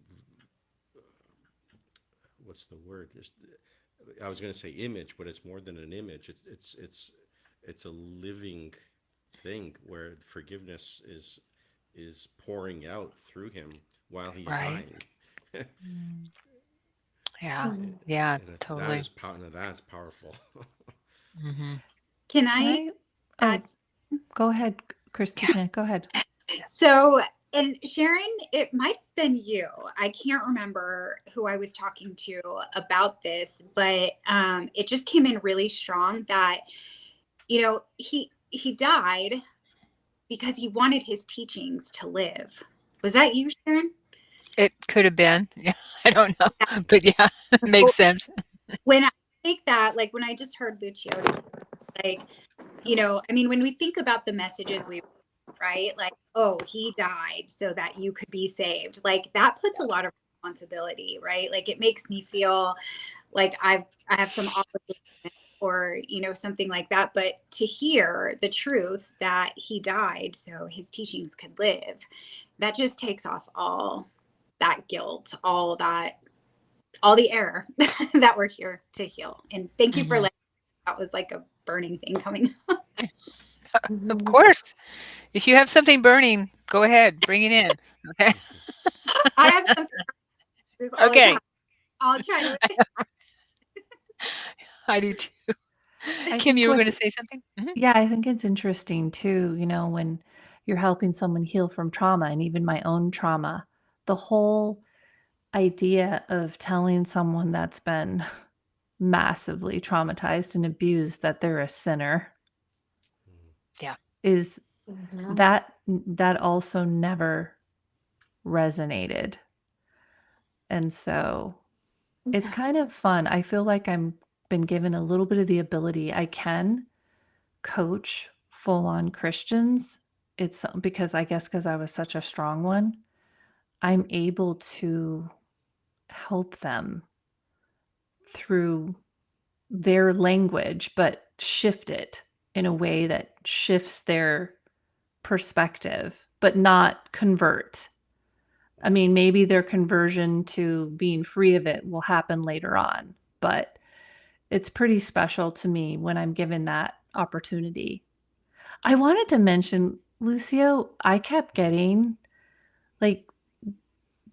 what's the word? Just, I was going to say image, but it's more than an image. It's a living thing where forgiveness is pouring out through him while he's Right. dying. Mm. Yeah. Mm. Yeah, And that totally. is that's powerful. Hmm. Can Can I I? add? Oh, go ahead, Yeah. Christina. Go ahead. So, and Sharon, it might have been you. I can't remember who I was talking to about this, but it just came in really strong that, he died because he wanted his teachings to live. Was that you, Sharon? It could have been. Yeah, I don't know, Yeah. but yeah, makes So sense. when I take that, like when I just heard Lucio, like, I mean, when we think about the messages we, right? Like, oh, he died so that you could be saved. Like that puts a lot of responsibility, right? Like it makes me feel like I have some obligation or, something like that. But to hear the truth that he died so his teachings could live, that just takes off all that guilt, all the error that we're here to heal. And thank you for Hmm. letting that was like a burning thing coming. Of course. If you have something burning, go ahead, bring it in. Okay. I have something this all the time. Okay. I'll chime in. I do too. I Kim, think you were going what's to say something? Hmm. Yeah, I think it's interesting too, when you're helping someone heal from trauma and even my own trauma, the whole idea of telling someone that's been massively traumatized and abused that they're a sinner Yeah. is Mhm. that also never resonated. And so it's Yeah. kind of fun. I feel like I'm been given a little bit of the ability I can coach full on Christians. It's because I guess because I was such a strong one, I'm able to help them through their language, but shift it in a way that shifts their perspective, but not convert. I mean, maybe their conversion to being free of it will happen later on, but it's pretty special to me when I'm given that opportunity. I wanted to mention, Lucio, I kept getting like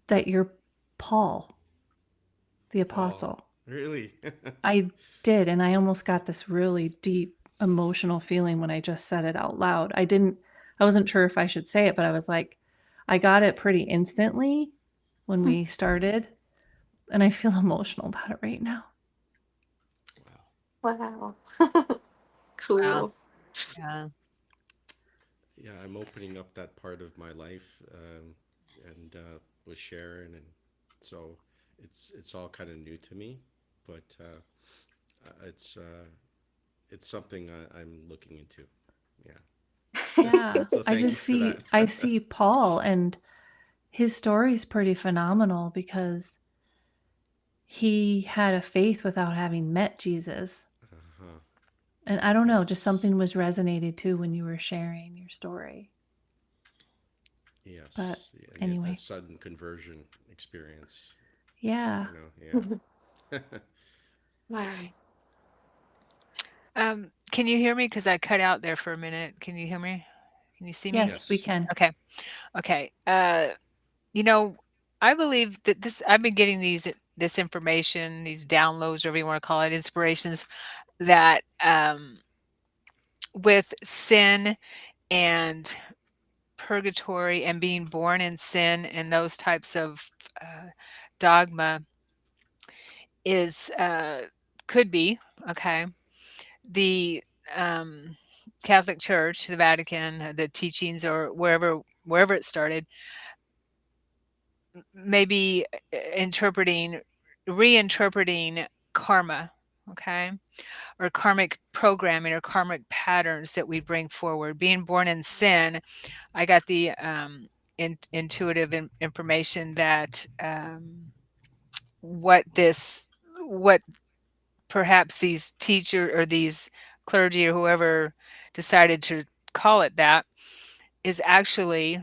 that you're Paul, the Paul, apostle. really? I did, and I almost got this really deep emotional feeling when I just said it out loud. I wasn't sure if I should say it, but I was like, I got it pretty instantly when we started, and I feel emotional about it right now. Wow. Wow. Cool. Yeah. Yeah, I'm opening up that part of my life, and with Sharon, and so it's all kind of new to me, but it's something I'm looking into. Yeah. Yeah, So I thank you just for see that. I see Paul, and his story is pretty phenomenal because he had a faith without having met Jesus. Uh-huh. And I don't know, just Yes. something was resonated too when you were sharing your story. But Yes. And yet that anyway, sudden conversion experience. yeah. Yeah. Wow. Can you hear me? Because I cut out there for a minute. Can you hear me? Can you see me? Yes, we Yes. can. Okay. Okay. You know, I believe that I've been getting this information, these downloads, whatever you want to call it, inspirations that with sin and purgatory and being born in sin and those types of uh, dogma is could be okay. The um, Catholic Church, the Vatican, the teachings, or wherever it started, maybe interpreting, reinterpreting karma. okay? Or karmic programming or karmic patterns that we bring forward. Being born in sin, I got the intuitive information that what this, what perhaps these teacher or these clergy or whoever decided to call it that is actually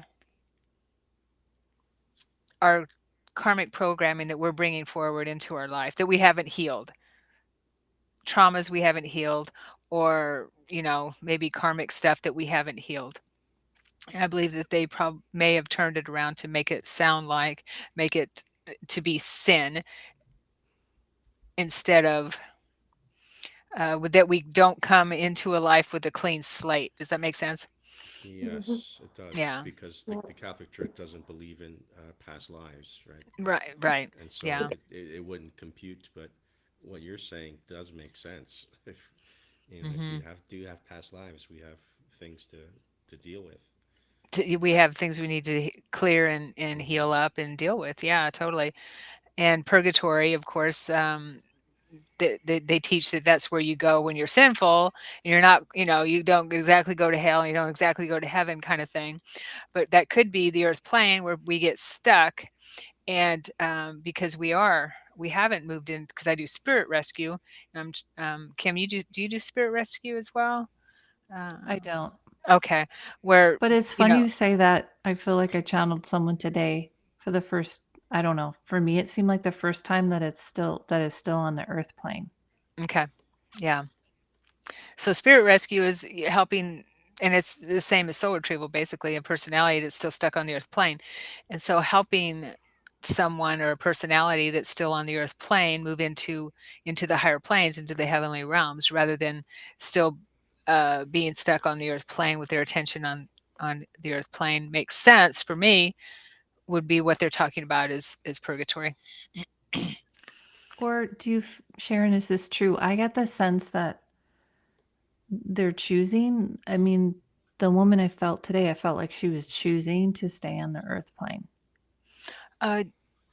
our karmic programming that we're bringing forward into our life that we haven't healed, traumas we haven't healed, or maybe karmic stuff that we haven't healed. And I believe that they may have turned it around to make it sound like, make it to be sin instead of that we don't come into a life with a clean slate. Does that make sense? Mhm. Yes, it does, Yeah. because Yeah. the Catholic Church doesn't believe in past lives, right? Right. Right. And so Yeah. it wouldn't compute. But what you're saying does make sense. If if we Hmm. do have past lives, we have things to deal with. We have things we need to clear and Hmm. heal up and deal with. Yeah, totally. And purgatory, of course, they teach that that's where you go when you're sinful and you're not, you don't exactly go to hell, you don't exactly go to heaven, kind of thing. But that could be the earth plane where we get stuck. And because we haven't moved in, because I do spirit rescue. And Kim, do you do spirit rescue as well? I um, don't. okay, where But it's you funny know you say that. I feel like I channeled someone today for the first, I don't know. For me, it seemed like the first time that is still on the earth plane. okay, yeah. So spirit rescue is helping, and it's the same as soul retrieval, basically, a personality that's still stuck on the earth plane. And so helping someone or a personality that's still on the earth plane move into the higher planes, into the heavenly realms, rather than still being stuck on the earth plane with their attention on the earth plane, makes sense for me. Would be what they're talking about is purgatory. Or do you, Sharon, is this true? I get the sense that they're choosing. I mean, the woman I felt today, I felt like she was choosing to stay on the earth plane. Uh,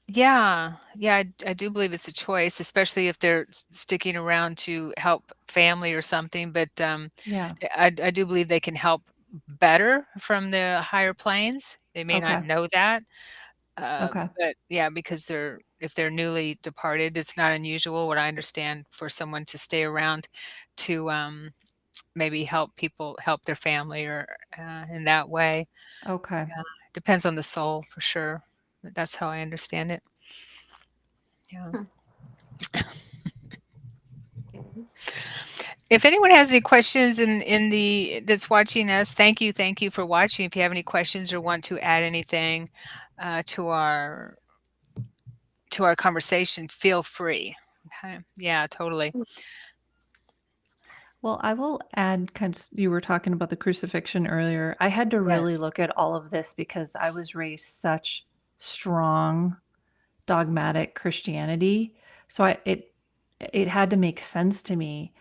Yeah, yeah, I do believe it's a choice, especially if they're sticking around to help family or something. But Yeah. I do believe they can help better from the higher planes. They may not Okay. know that, Okay. but yeah, because if they're newly departed, it's not unusual. What I understand for someone to stay around to maybe help their family or in that way. Okay. Yeah, depends on the soul for sure. But that's how I understand it. Yeah. Hmm. Okay. If anyone has any questions in the that's watching us, thank you for watching. If you have any questions or want to add anything to our conversation, feel free. Okay. Yeah, totally. Well, I will add, because you were talking about the crucifixion earlier. I had to really Yes. look at all of this because I was raised such strong dogmatic Christianity. So it had to make sense to me.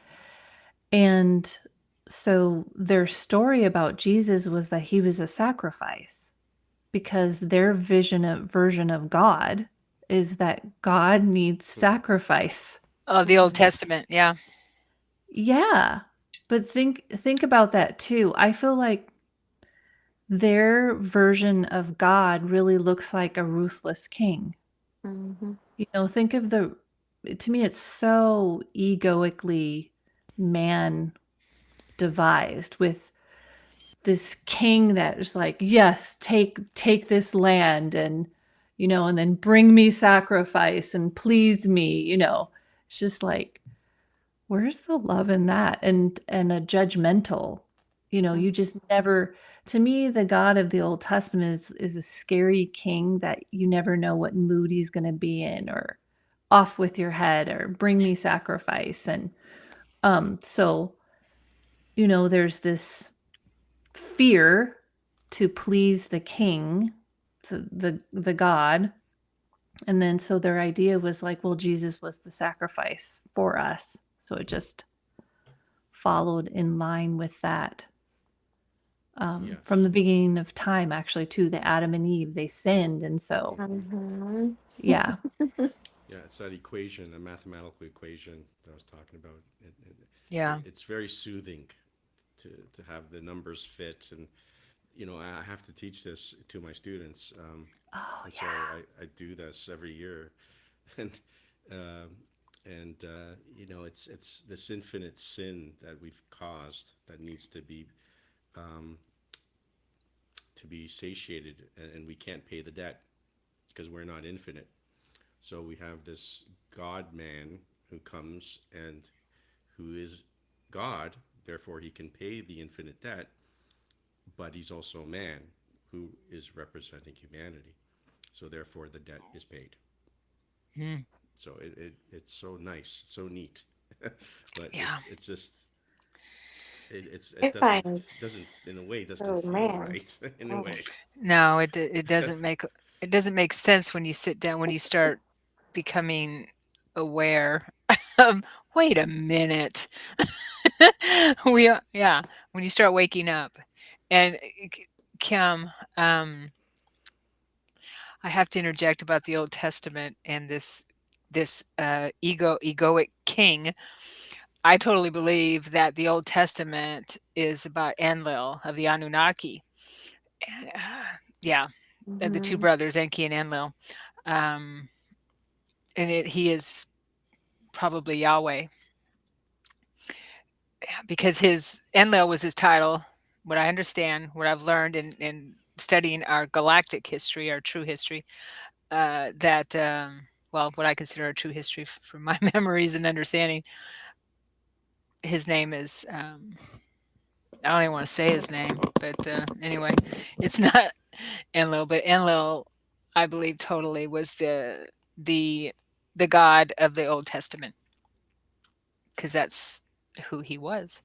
And so their story about Jesus was that he was a sacrifice, because their version of God is that God needs Hmm. sacrifice. Of the Old Mhm. Testament. Yeah. Yeah. But think about that too. I feel like their version of God really looks like a ruthless king. Mhm. Think of to me, it's so egoically man devised, with this king that is like, yes, take this land, and then bring me sacrifice and please me. It's just like, where's the love in that? And a judgmental, you just never. To me, the God of the Old Testament is a scary king that you never know what mood he's going to be in, or off with your head, or bring me sacrifice. And so there's this fear to please the king, the God. And then so their idea was like, well, Jesus was the sacrifice for us. So it just followed in line with that. From Yes. the beginning of time, actually, to the Adam and Eve, they sinned. And so, Mhm. yeah. Yeah, it's that equation, the mathematical equation that I was talking about. Yeah. It's very soothing to have the numbers fit, and I have to teach this to my students, Oh, and so yeah. I do this every year, and um, it's this infinite sin that we've caused that needs um, to be satiated, and we can't pay the debt because we're not infinite. So we have this God man who comes and who is God, therefore he can pay the infinite debt, but he's also a man who is representing humanity. So therefore the debt is paid. Mm, So it's so nice, so neat, but yeah. it's just I it find, doesn't in a way doesn't oh feel man, right in a oh, way. No, it doesn't make sense when you sit down when you start becoming aware. Um, wait a minute. Yeah, when you start waking up. And Kim, um, I have to interject about the Old Testament and this egoic king. I totally believe that the Old Testament is about Enlil of the Anunnaki. And, yeah, the two mhm. brothers, Enki and Enlil. Um, and he is probably Yahweh because his Enlil was his title. What I understand, what I've learned in studying our galactic history, our true history, that well, what I consider our true history from my memories and understanding, his name is I don't even want to say his name, but anyway, it's not Enlil, but Enlil, I believe totally was the the God of the Old Testament because that's who he was.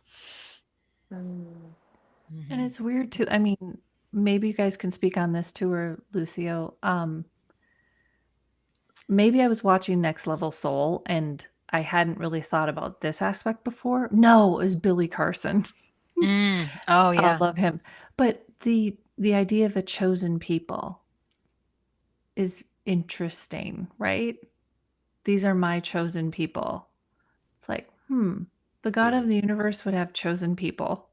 Mm. And Hmm. it's weird too. I mean, maybe you guys can speak on this too, or Lucio. Maybe I was watching Next Level Soul and I hadn't really thought about this aspect before. No, it was Billy Carson. Mm. Oh I yeah. love him. But the idea of a chosen people is interesting, right? These are my chosen people. It's like, the God Yeah, of the universe would have chosen people.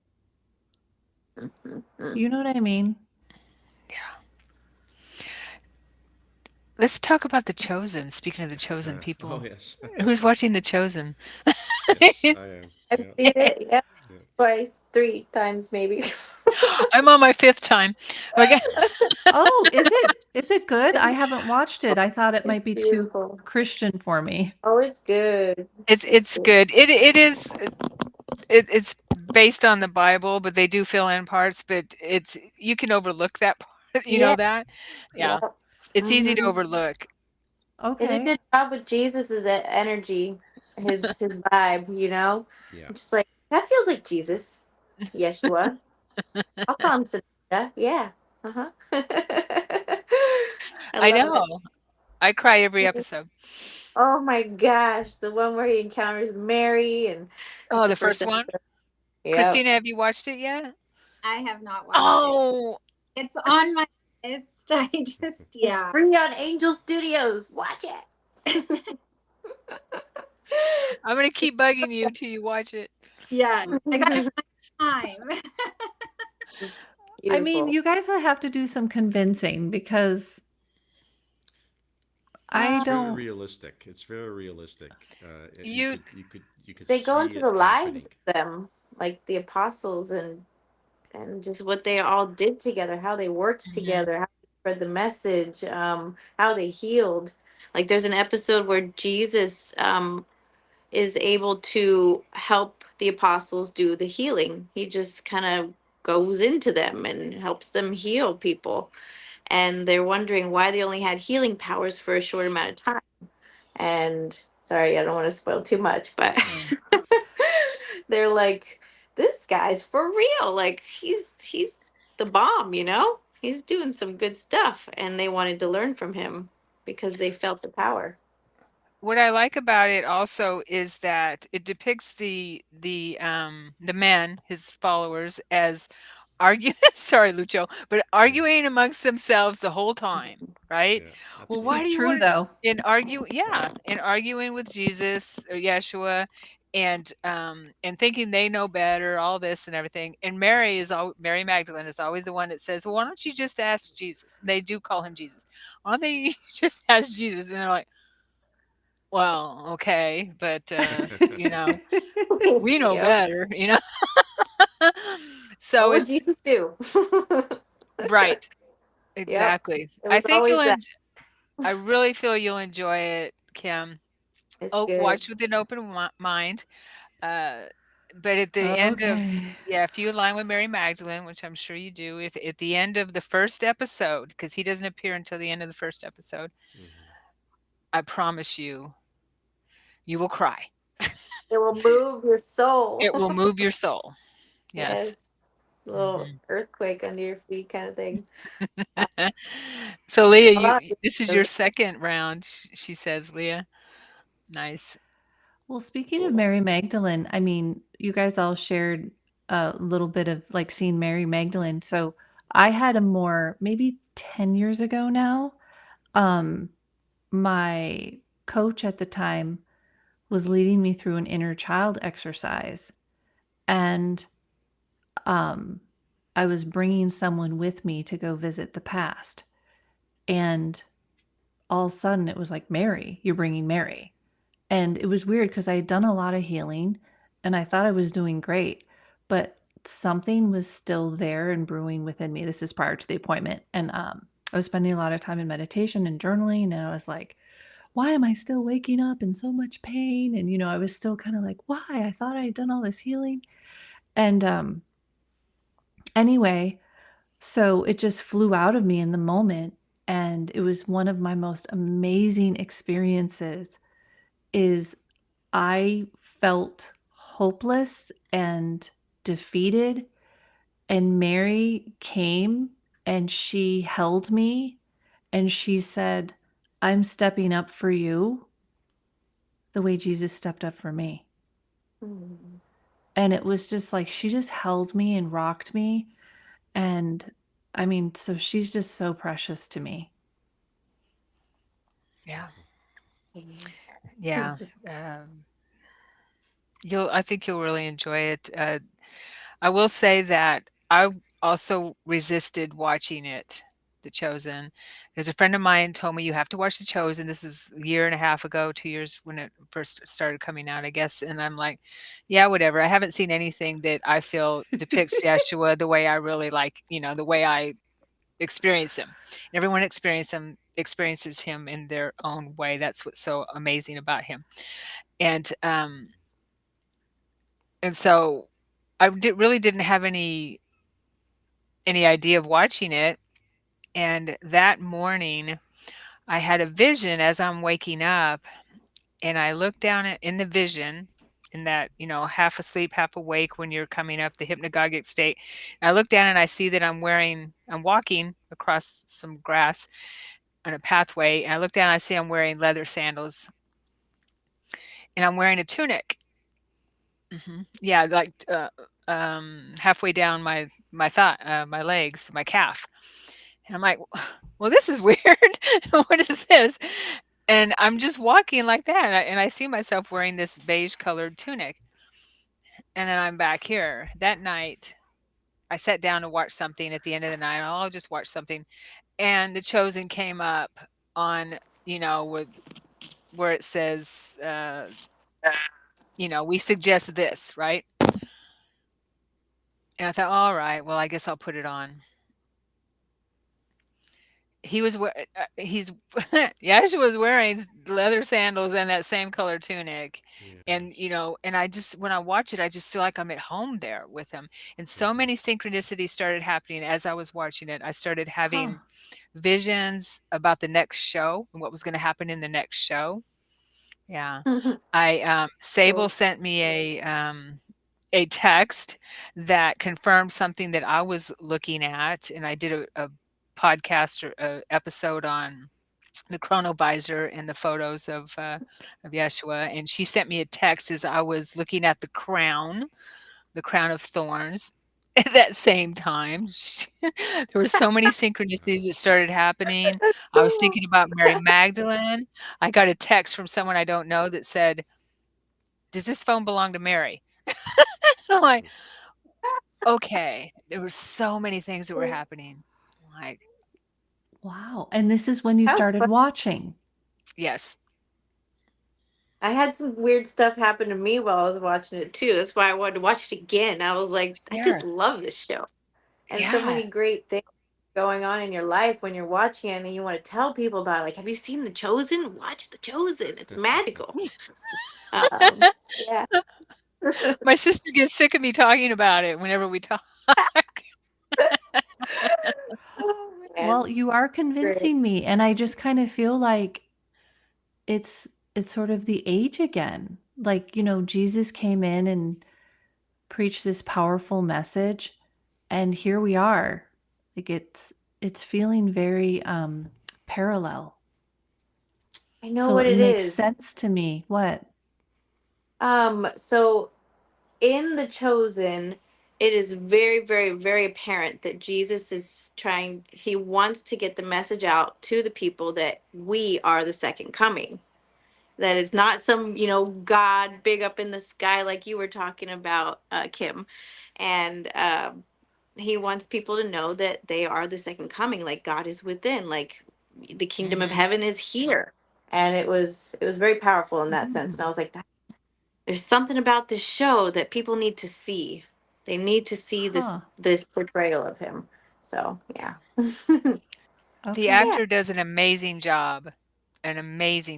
Mhm. You know what I mean? Yeah. Let's talk about The Chosen. Speaking of the chosen oh people, yes, who's watching The Chosen? yes I am. I've Yeah, seen it, yeah, yeah. twice, three times maybe. I'm on my fifth time. Okay. Oh, is it good? I haven't watched it. I thought it It's might be too beautiful. Christian for me. Oh, it's good. It's It's good. good. It's based on the Bible, but they do fill in parts. But it's you can overlook that part. You know Yeah, that? yeah. Yeah, it's easy to Hmm. overlook. They did a Okay. good job with Jesus's energy, his vibe. Yeah. I'm just like that feels like Jesus, Yeshua. I'll call him Sinatra. Yeah. Uh huh. I I love it. know. I cry every episode. Oh my gosh, the one where he encounters Mary and it's Oh, the the first first one. episode. Yep. Christina, have you watched it yet? I have not watched it. Oh, It's on my list. I just, It's yeah. free on Angel Studios. Watch it. I'm gonna keep bugging you till you watch it. Yeah. I got to find time. It's I mean, beautiful. you guys will have to do some convincing because I It's Um, very don't. realistic. It's very realistic. You You could you could they go see into it the lives happening. of them, like the apostles, and just what they all did together, how they worked Mhm. together, how they spread the message, how they healed. Like there's an episode where Jesus is able to help the apostles do the healing. He just kind of goes into them and helps them heal people. And they're wondering why they only had healing powers for a short amount of time. And sorry, I don't want to spoil too much, but Yeah. they're like, this guy's for real. Like he's the bomb. He's doing some good stuff. And they wanted to learn from him because they felt the power. What I like about it also is that it depicts the men, his followers, as argue sorry, Lucho, but arguing amongst themselves the whole time, right? Yeah, Well, This why is do absolutely. you true want though. and argue yeah, and arguing with Jesus or Yeshua and thinking they know better, all this and everything. And Mary Magdalene is always the one that says, "Well, why don't you just ask Jesus?" They do call him Jesus. Why don't they just ask Jesus? And they're like, "Well, okay, but you know, we know Yep. better, you know." What So would it's Jesus do? right. Yep. Exactly. It I was think always that. I really feel you'll enjoy it, Kim. It's Oh, good. watch with an open mind. Uh, but at the end of Okay. yeah, if you align with Mary Magdalene, which I'm sure you do, if at the end of the first episode, because he doesn't appear until the end of the first episode, Hmm. I promise you, you will cry. It will move your soul. It will move your soul. Yes. Yes. Little Mhm. earthquake under your feet kind of thing. Uh, So Leah, how about this is your you? second round, she says, Leah. Nice. Well, speaking of Cool. Mary Magdalene, I mean, you guys all shared a little bit of like seeing Mary Magdalene. So I had a more maybe 10 years ago now. Um, my coach at the time was leading me through an inner child exercise. And um, I was bringing someone with me to go visit the past. And all of a sudden it was like, Mary, you're bringing Mary. And it was weird because I had done a lot of healing and I thought I was doing great, but something was still there and brewing within me. This is prior to the appointment. And I was spending a lot of time in meditation and journaling. And I was like, why am I still waking up in so much pain? And, I was still kind of like, why? I thought I had done all this healing. And anyway, so it just flew out of me in the moment. And it was one of my most amazing experiences is I felt hopeless and defeated, and Mary came and she held me and she said, I'm stepping up for you the way Jesus stepped up for me. Mm. And it was just like she just held me and rocked me. And I mean, so she's just so precious to me. Yeah. Mm. Yeah. Um, I think you'll really enjoy it. I will say that I also resisted watching it, The Chosen, because a friend of mine told me you have to watch The Chosen. This was a year and a half ago, 2 years when it first started coming out, I guess. And I'm like, yeah, whatever. I haven't seen anything that I feel depicts Yeshua the way I really like, the way I experience him. Everyone experiences him in their own way. That's what's so amazing about him. And so really didn't have any idea of watching it. And that morning, I had a vision as I'm waking up, and I looked down in the vision, in that half asleep, half awake when you're coming up the hypnagogic state. And I look down and I see that I'm walking across some grass on a pathway, and I look down and I see I'm wearing leather sandals, and I'm wearing a tunic. Yeah, like halfway down my thigh, my legs, my calf. And I'm like, well, this is weird. What is this? And I'm just walking like that. And I see myself wearing this beige colored tunic. And then I'm back here. That night, I sat down to watch something at the end of the night. I'll just watch something. And The Chosen came up on, where it says, we suggest this, right? And I thought, all right, well, I guess I'll put it on. He's Yasha was wearing leather sandals and that same color tunic. Yeah. And I just when I watch it, I just feel like I'm at home there with him. And so Hmm. many synchronicities started happening as I was watching it. I started Huh. having visions about the next show and what was going to happen in the next show. Yeah. Sable Cool. sent me a text that confirmed something that I was looking at, and I did a podcast or a episode on the chronovisor and the photos of Yeshua, and she sent me a text as I was looking at the crown of thorns, at that same time. There were so many synchronicities that started happening. That's I was cool. thinking about Mary Magdalene. I got a text from someone I don't know that said, "Does this phone belong to Mary?" I'm like, "Okay." There were so many things that were happening. Like, Wow. And this is when you How started fun. watching. yes. I had some weird stuff happen to me while I was watching it too. That's why I wanted to watch it again. I was like, I just Sure. love this show. And so Yeah. many great things going on in your life when you're watching it and you want to tell people about it. Like, have you seen The Chosen? Watch The Chosen. It's magical. Yeah. My sister gets sick of me talking about it whenever we talk. Oh man. Well, you are It's great. convincing me, and I just kind of feel like it's sort of the age again. Like, Jesus came in and preached this powerful message, and here we are. Like it's feeling very parallel. I know So what it it makes is. sense to me. What? So in The Chosen, it is very, very, very apparent that Jesus is trying, he wants to get the message out to the people that we are the second coming. That it's not some, God big up in the sky like you were talking about, Kim. And he wants people to know that they are the second coming, like God is within, like the kingdom of Mhm. heaven is here. And it was very powerful in that sense. Mm, And I was like, there's something about this show that people need to see. They need to see this huh. this portrayal of him. So yeah. The Okay. Yeah. actor does an amazing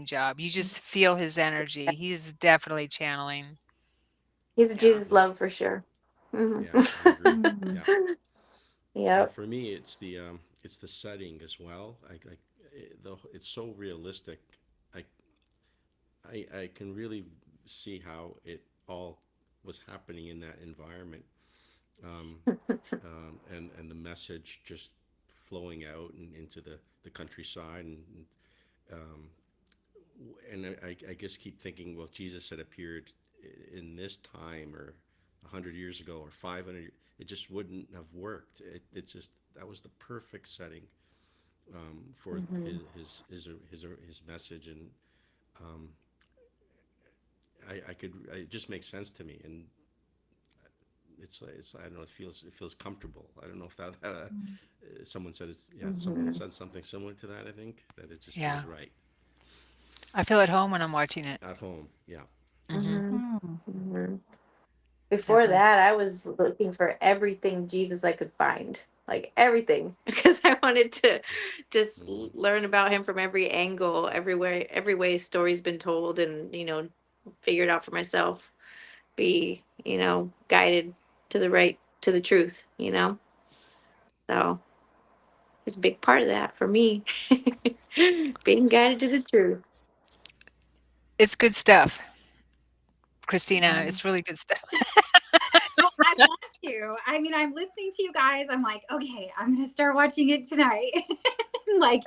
job. You just feel his energy. He is definitely channeling. He's a Yeah. Jesus Yeah, love for sure. Mhm. yeah, I agree. Mm, Yeah, Yep. for me, it's the setting as well. It's so realistic. I I can really see how it all was happening in that environment, um, and the message just flowing out and into the countryside, um, and I just keep thinking, well, Jesus had appeared in this time or 100 years ago or 500. It just wouldn't have worked. It's just that was the perfect setting, for Mhm. his message, and um, it just makes sense to me, and it's I don't know, it feels comfortable. I don't know if that mm, someone said it's, yeah, someone Mhm. said something similar to that. I think that it just feels Yeah. right I feel at home when I'm watching it. at home. Yeah. Mhm. Mhm. mm, Mhm. Before Definitely. that, I was looking for everything Jesus I could find, like everything, because I wanted to just Hmm. learn about him from every angle, every way a story's been told, and figure it out for myself. Be guided to the truth. So it's a big part of that for me, being guided to the truth. It's good stuff, Christina. Mhm. It's really good stuff. I want to. I mean, I'm listening to you guys. I'm like, okay, I'm going to start watching it tonight. Like,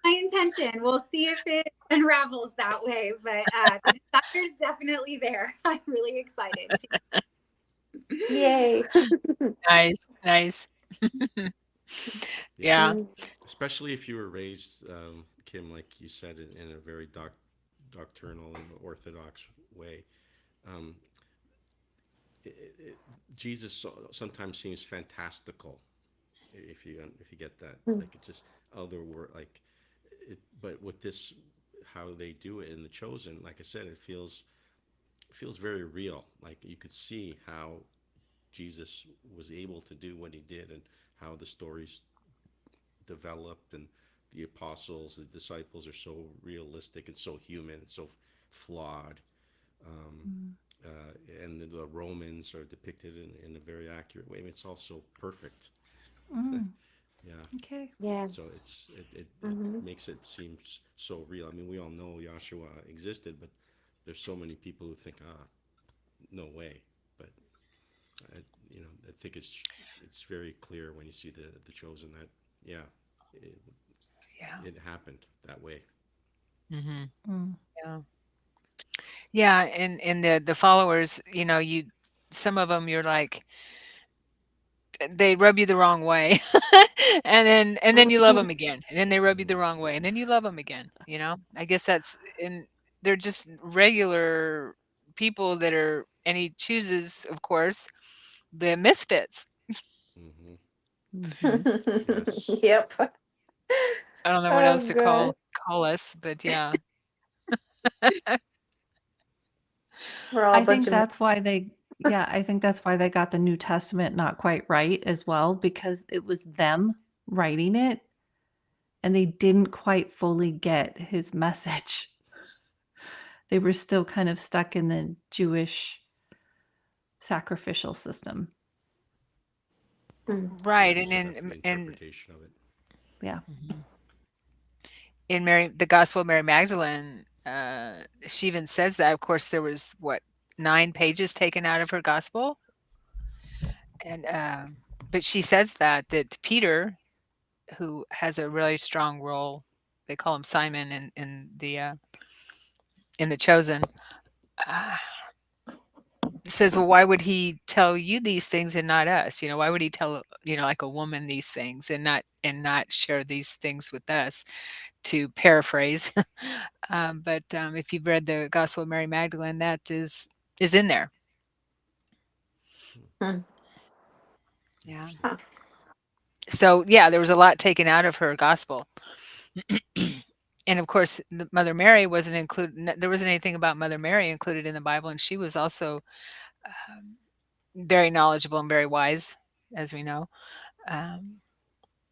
my intention. We'll see if it unravels that way. But the desire's definitely there. I'm really excited. Yay. Nice, nice. Yeah. Yeah. Mm. Especially if you were raised, Kim, like you said, in a very doctrinal and orthodox way. Um, it, it, Jesus sometimes seems fantastical, if you get that, like it's just other word, like but with this, how they do it in the Chosen, like I said, it feels very real. Like you could see how Jesus was able to do what he did, and how the stories developed, and the apostles, the disciples are so realistic and so human and so flawed. Um, mm. and the Romans are depicted in a very accurate way. I mean, it's all so perfect. Mm, Yeah. okay. Yeah. So it Hmm. makes it seem so real. I mean, we all know Yeshua existed, but there's so many people who think, no way. But I, I think it's very clear when you see the Chosen that, yeah, it, Yeah. it happened that way. Mhm. Mm, Yeah. Yeah, and the followers, some of them you're like, they rub you the wrong way. And then you love them again, and then they rub you the wrong way, and then you love them again, you know? I guess that's and they're just regular people that are and he chooses, of course, the misfits. Mm-hmm. Mhm. Yes. Yep. I don't know what Oh else to god. call us, but yeah. We're all a I bunch think of that's why they yeah, I think that's why they got the New Testament not quite right as well, because it was them writing it and they didn't quite fully get his message. They were still kind of stuck in the Jewish sacrificial system. mm, Right, Yes. and That's the in interpretation of it. Yeah. Mhm. In Mary the Gospel of Mary Magdalene, she even says that, of course, there was, what, 9 pages taken out of her gospel? And, but she says that Peter, who has a really strong role, they call him Simon in the Chosen, uh, says, "Well, why would he tell you these things and not us? You know, why would he tell, like a woman these things and not share these things with us?" To paraphrase. But if you've read the Gospel of Mary Magdalene, that is in there. mm. Yeah. Interesting. Huh. So yeah, there was a lot taken out of her gospel. And of course, Mother Mary wasn't included. There wasn't anything about Mother Mary included in the Bible, and she was also um, very knowledgeable and very wise, as we know. Um,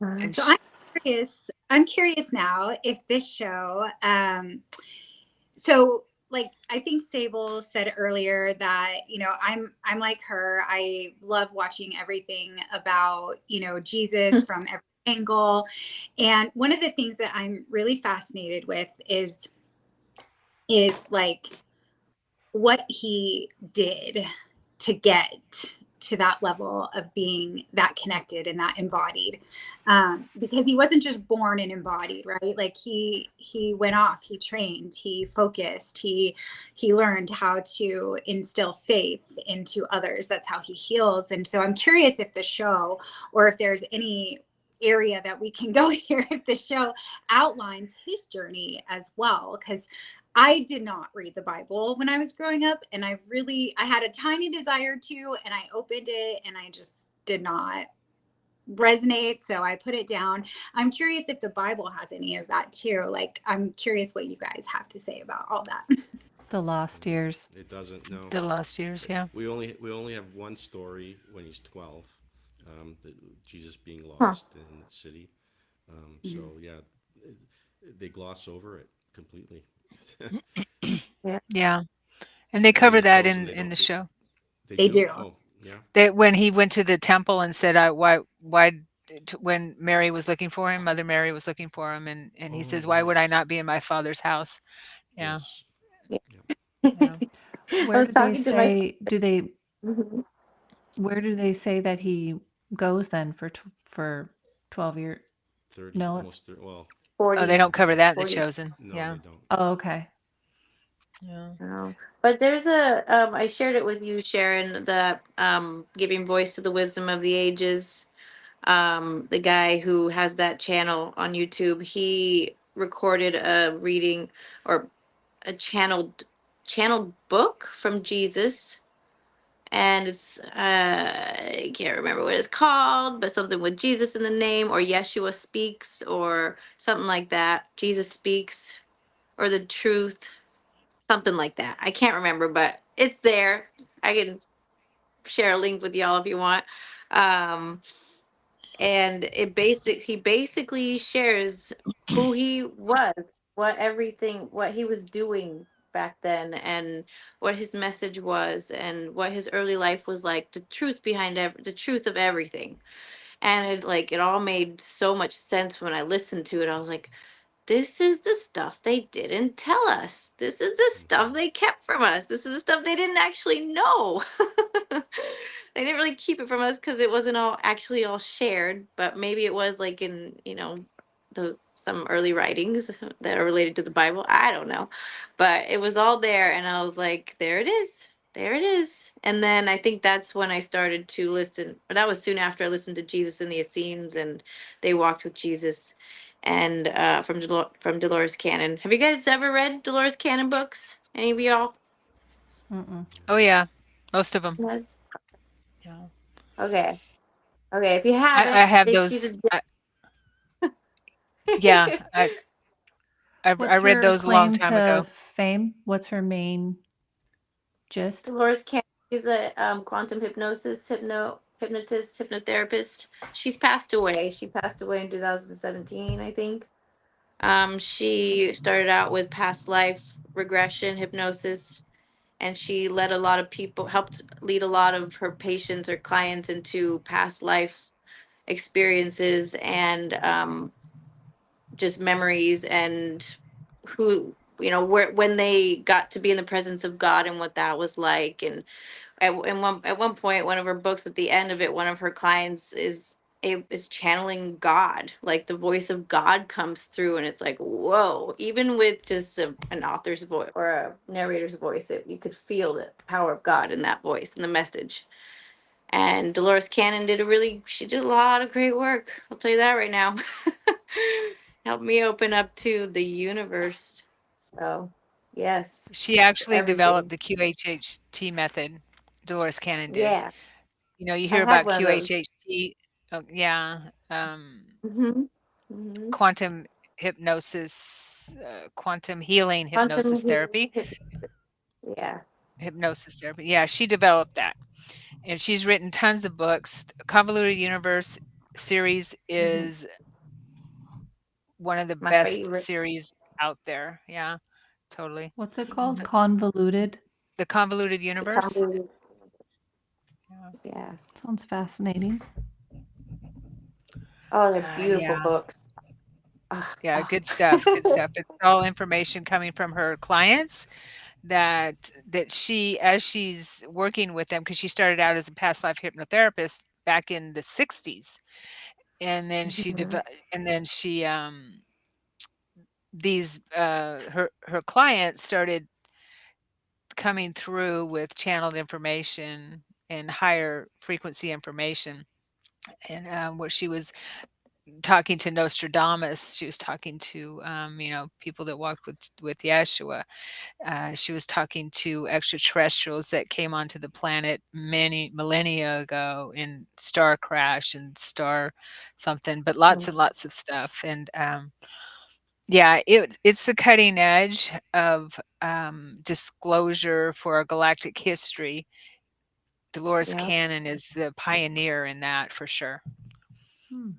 Mm. and So she, I'm curious now if this show, so like I think Sable said earlier that, I'm like her. I love watching everything about, Jesus from every angle. And one of the things that I'm really fascinated with is like what he did to get to that level of being that connected and that embodied, because he wasn't just born and embodied, right? Like he went off, he trained, he focused, he learned how to instill faith into others. That's how he heals. And so I'm curious if the show, or if there's any area that we can go here, if the show outlines his journey as well, because I did not read the Bible when I was growing up, and I had a tiny desire to, and I opened it and I just did not resonate, so I put it down. I'm curious if the Bible has any of that too. Like, I'm curious what you guys have to say about all that. The lost years. It doesn't. No. the lost years, yeah. We only have one story when he's 12, the, Jesus being Huh. lost in the city. So yeah, it, they gloss over it completely. Yeah. Yeah, and they And in cover the that chosen, in the show. they They do. do. Oh yeah. That when he went to the temple and said, when Mary was looking for him, Mother Mary was looking for him, and he Oh says, "Why would right. I not be in my Father's house?" Yeah, Yes. Yeah. Yeah. yeah. I Where was do they talking to my say do they Mhm. where do they say that he goes then for 12 year 30, no, it's almost 30. Well, Oh, they 40, don't cover that in The 40. Chosen. no, Yeah, they don't. oh, okay. yeah. Oh. But there's a I shared it with you, Sharon, the giving voice to the wisdom of the ages. The guy who has that channel on YouTube, he recorded a reading or a channeled book from Jesus, and it's I can't remember what it's called, but something with Jesus in the name, or Yeshua speaks, or something like that. Jesus speaks, or the truth, something like that. I can't remember, but it's there. I can share a link with y'all if you want. Um, and he basically shares who he was, what he was doing back then, and what his message was, and what his early life was like, the truth behind the truth of everything. And it all made so much sense when I listened to it. I was like, this is the stuff they didn't tell us. This is the stuff they kept from us. This is the stuff they didn't actually know. They didn't really keep it from us because it wasn't all shared, but maybe it was like in, the some early writings that are related to the Bible. I don't know. But it was all there, and I was like, there it is. There it is. And then I think that's when I started to listen. But that was soon after I listened to Jesus and the Essenes, and they walked with Jesus, and from Dolores Cannon. Have you guys ever read Dolores Cannon books? Any of y'all? Mm-mm. Oh yeah, most of them. Yes. Yeah. Okay. Okay. If you I haven't, have she's those. a. Yeah, I What's read her those a long claim time ago. to fame? What's her main gist? Dolores Cannon is a quantum hypnotist, hypnotherapist. She's passed away. She passed away in 2017, I think. She started out with past life regression hypnosis, and she led a lot of people, helped lead a lot of her patients or clients into past life experiences and just memories, and who, where, when they got to be in the presence of God and what that was like. And at one point, one of her books, at the end of it, one of her clients is channeling God, like the voice of God comes through, and it's like, whoa! Even with just an author's voice or a narrator's voice, you could feel the power of God in that voice and the message. And Dolores Cannon she did a lot of great work. I'll tell you that right now. Helped me open up to the universe. So, yes, She actually developed everything. the QHHT method. Dolores Cannon did. Yeah, You I hear have about one of those. QHHT. Oh, yeah. Mm-hmm. Mm-hmm. Quantum hypnosis, quantum healing hypnosis Quantum therapy. yeah. Hypnosis therapy. Yeah, she developed that. And she's written tons of books. Convoluted Universe series Mm-hmm. is one of the My best favorite. series out there. Yeah, totally. What's it called? The, Convoluted. the Convoluted The Universe. convoluted. Yeah. Yeah. Sounds fascinating. Oh, they're beautiful Yeah. books. Ugh, Yeah, ugh. good stuff. Good stuff. It's all information coming from her clients that she, as she's working with them, because she started out as a past life hypnotherapist back in the 60s. And then she Mhm. developed, and then she these her clients started coming through with channeled information and higher frequency information. And what she was talking to Nostradamus, she was talking to people that walked with Yeshua. She was talking to extraterrestrials that came onto the planet many millennia ago in star crash and star something, but lots and lots of stuff. And yeah, it's the cutting edge of disclosure for our galactic history. Dolores Yep. Cannon is the pioneer in that for sure. Hmm.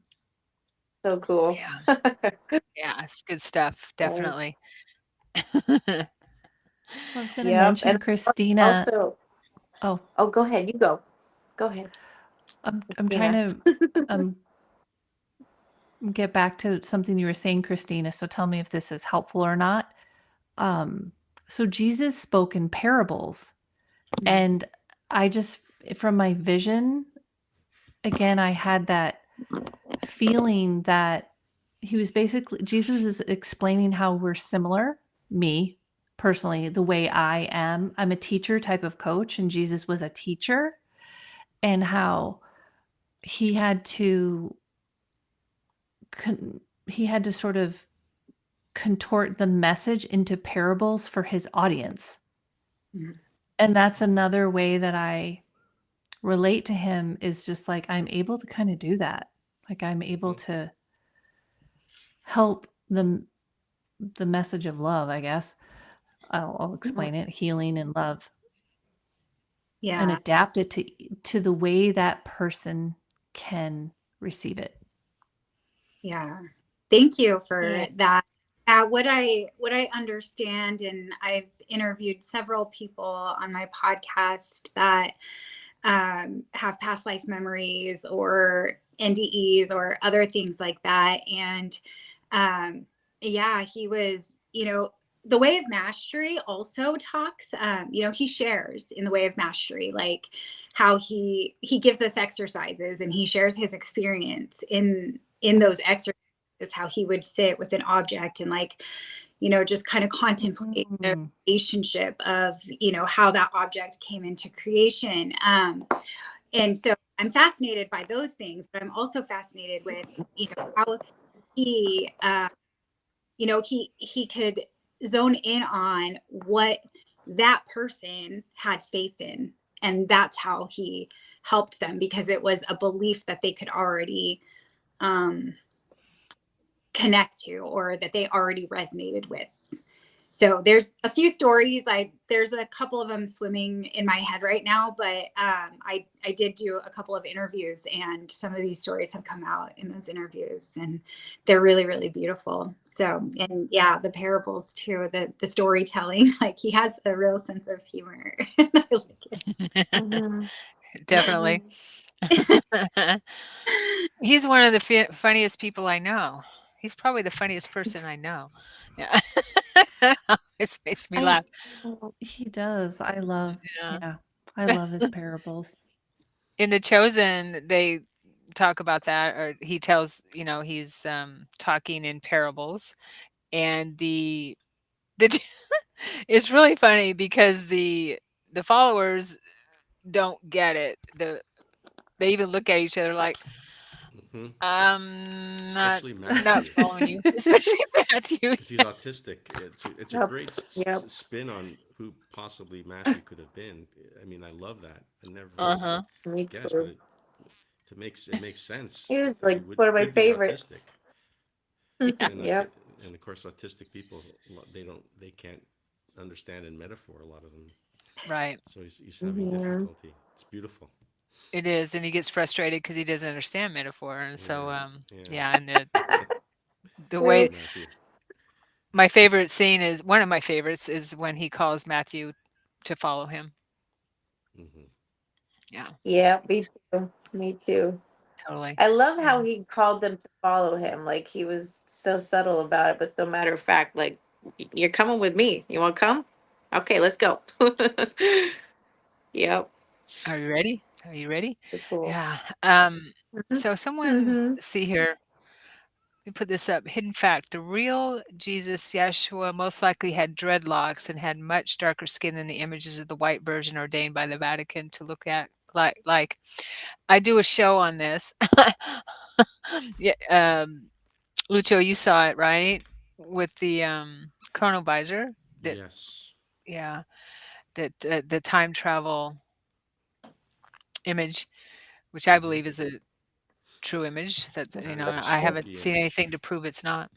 So cool. Yeah, yeah, it's good stuff, Right. definitely. I was going to Yep. mention And Christina. also, Oh, oh, go ahead. You go. Go ahead, I'm trying Christina. to um get back to something you were saying, Christina. So tell me if this is helpful or not. Um, so Jesus spoke in parables, Mhm. and I just, from my vision, again, I had that feeling that he was basically, Jesus is explaining how we're similar, me personally, the way I am. I'm a teacher type of coach, and Jesus was a teacher, and how he had to, he had to sort of contort the message into parables for his audience. Mhm. And that's another way that I relate to him, is just like I'm able to kind of do that. Like I'm able to help the message of love, I guess. I'll explain it, healing and love, and Yeah. adapt it to the way that person can receive it. Yeah. Thank you for Yeah. that. What I understand, and I've interviewed several people on my podcast that have past life memories or NDEs or other things like that. And yeah, he was, the way of mastery also talks, he shares in the way of mastery, like how he gives us exercises and he shares his experience in those exercises, how he would sit with an object and like just kind of contemplate the Mm. relationship of, how that object came into creation. And so I'm fascinated by those things, but I'm also fascinated with, how he, he could zone in on what that person had faith in. And that's how he helped them, because it was a belief that they could already um, connect to, or that they already resonated with. So there's a few stories. There's a couple of them swimming in my head right now, but I did do a couple of interviews, and some of these stories have come out in those interviews, and they're really, really beautiful. So, and yeah, the parables too, the storytelling, like he has a real sense of humor. I like Mm-hmm. Definitely. it. He's one of the funniest people I know. He's probably the funniest person I know. Yeah. It makes me I laugh. He does. I love, Yeah. yeah, I love his parables. In The Chosen, they talk about that, or he tells, he's talking in parables, and the it's really funny because the followers don't get it. They even look at each other like, Hmm. I'm Especially not Matthew, following you, especially Matthew. because he's autistic. It's a Yep. great Yep. spin on who possibly Matthew could have been. I mean, I love that. I never would have Uh-huh. Me guessed, but too. it makes sense He was that he like would one of my could be autistic. favorites. Yeah. And Yep. and of course, autistic people, they can't understand in metaphor, a lot of them. Right. So he's having Hmm. difficulty. It's beautiful. It is, and he gets frustrated because he doesn't understand metaphor, and so, Yeah, yeah. yeah, and the Poor way Right. Matthew. my favorite scene is one of my favorites is when he calls Matthew to follow him. Hmm. Yeah, Yeah, me too. Me too. totally. I love Yeah. how he called them to follow him. Like he was so subtle about it, but so matter of fact. Like, you're coming with me. You want to come? Okay, let's go. Yep. Are you ready? Are you ready? So cool. Yeah. Mhm. So someone Mhm. see here, we put this up. Hidden fact: the real Jesus, Yeshua, most likely had dreadlocks and had much darker skin than the images of the white version ordained by the Vatican to look at. Like, I do a show on this. Yeah, Lucho, you saw it, right? With the chronovisor. That Yes. yeah, that the time travel image, which I Hmm. believe is a true image. That's There's a I haven't smoky seen image. anything to prove it's not.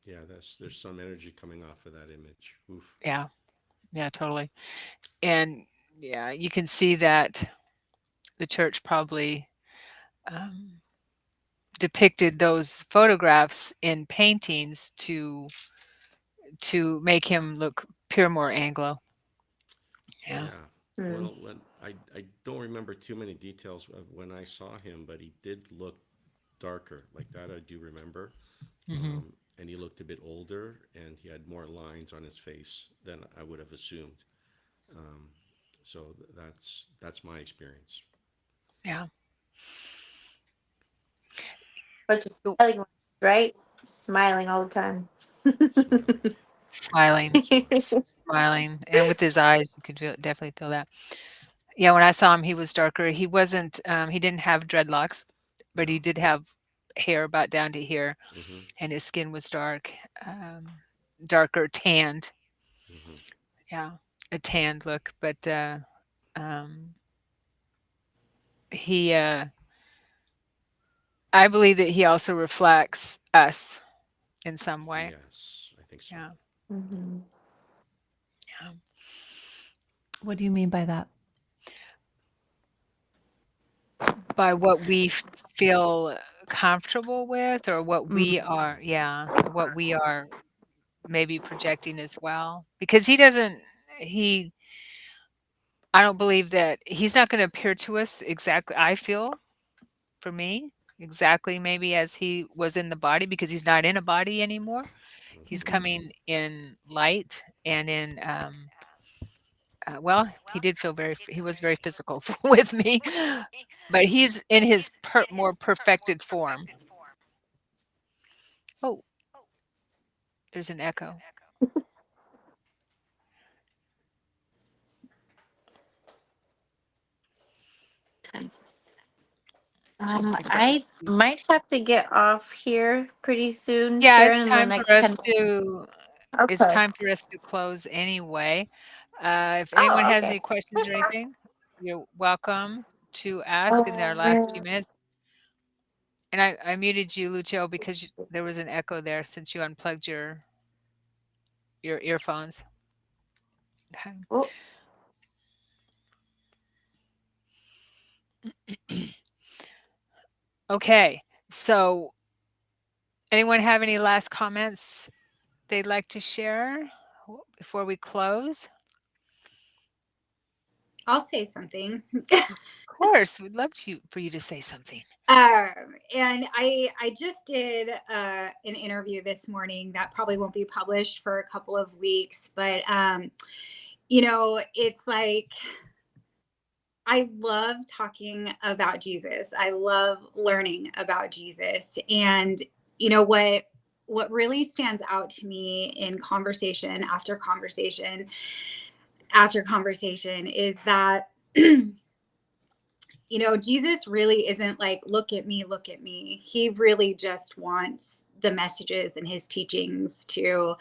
Yeah, there's some energy coming off of that image. Oof. Yeah, yeah, totally. And yeah, you can see that the church probably um, depicted those photographs in paintings to make him look pure more Anglo. Yeah. Yeah. Mm. Well, I don't remember too many details of when I saw him, but he did look darker. Like that, I do remember. Hmm. And he looked a bit older, and he had more lines on his face than I would have assumed. Um, so that's my experience. Yeah. But just Ooh, smiling, right? Smiling all the time. Smiling, smiling, always smiling. smiling, and with his eyes, you could definitely feel that. Yeah, when I saw him, he was darker. He wasn't. He didn't have dreadlocks, but he No. did have hair about down to here, Hmm. and his skin was dark, darker, tanned. Hmm. Yeah, a tanned look. But um, he, I believe that he also reflects us in some way. Yes, I think so. Yeah, Hmm. yeah. What do you mean by that? By what we feel comfortable with, or what Mm. we are. Yeah, what we are maybe projecting as well, because he doesn't. He I don't believe that he's not going to appear to us exactly. I feel for me exactly maybe as he was in the body, because he's not in a body anymore. He's Hmm. Mhm. coming in light and in well, he did feel he was very physical with me, but he's in his more perfected form. Oh, there's an echo. I might have to get off here pretty soon, Yeah, Sharon, in the next 10 minutes. it's Okay. time for us to close anyway. If anyone Oh, has okay. any questions or anything, you're welcome to ask in our last few minutes. And I muted you, Lucio, because there was an echo there since you unplugged your earphones. Okay. Oh, Okay. So, anyone have any last comments they'd like to share before we close? I'll say something. Of course, we'd love for you to say something. And I just did an interview this morning that probably won't be published for a couple of weeks, but it's like I love talking about Jesus. I love learning about Jesus. And what really stands out to me in conversation after conversation after conversation is that Jesus really isn't like, look at me, look at me. He really just wants the messages and his teachings to,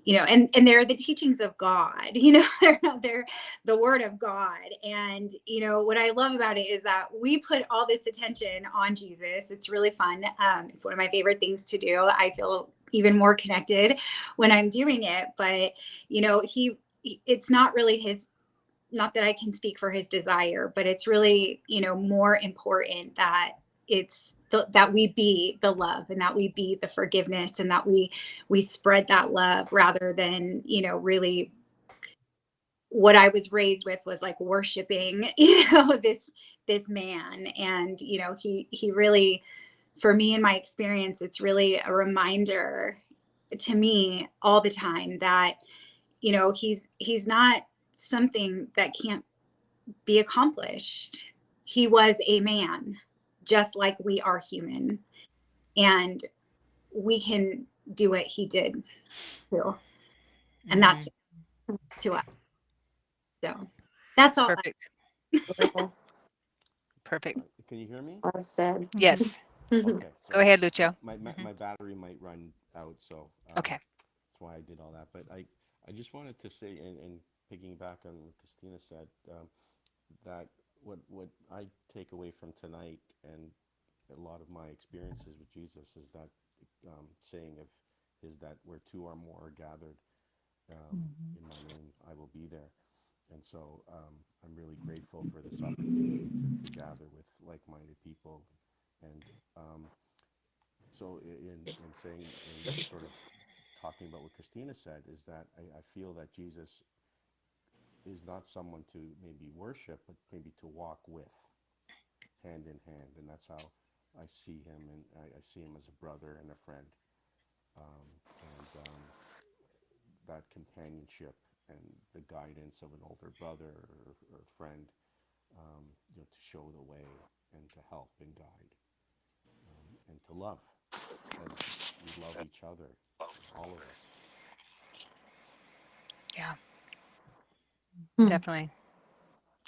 and they're the teachings of God, they're the word of God. And, what I love about it is that we put all this attention on Jesus. It's really fun. It's one of my favorite things to do. I feel even more connected when I'm doing it, but, it's not really not that I can speak for his desire, but it's really, more important that that we be the love and that we be the forgiveness and that we spread that love rather than, really what I was raised with was like worshiping, this man. And, he really, for me in my experience, it's really a reminder to me all the time that, he's not something that can't be accomplished. He was a man, just like we are human, and we can do what he did too. And that's to us. So that's all. Perfect. well Perfect. Can you hear me? said. Yes. Okay, Go so ahead, Lucio. my battery might run out, so Okay. that's why I did all that. But I just wanted to say, and piggyback on what Christina said, that what I take away from tonight and a lot of my experiences with Jesus is that saying of his that where two or more are gathered in my name, I will be there. And so I'm really grateful for this opportunity to gather with like-minded people. And so in saying and sort of talking about what Christina said is that I feel that Jesus is not someone to maybe worship, but maybe to walk with, hand in hand. And that's how I see him. And I see him as a brother and a friend. And that companionship and the guidance of an older brother or friend, to show the way and to help and guide and to love as we love each other, all of us. Yeah, Hmm. definitely.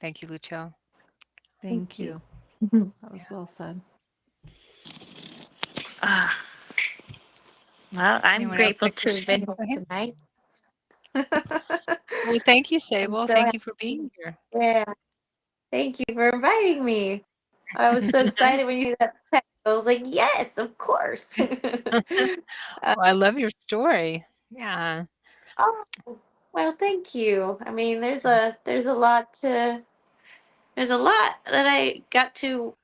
Thank you, Lucio. Thank Thank you. you. That was Yeah. well said. Ah, well, I'm Anyone else grateful like to to have share? been Go here ahead. tonight. Well, thank you, I'm Sable. so Thank you for happy. being here. Yeah. Thank you for inviting me. I was so excited when you did that text. I was like, yes, of course. Uh, Well, I love your story. Yeah. oh, well, thank you. I mean, there's a lot that I got to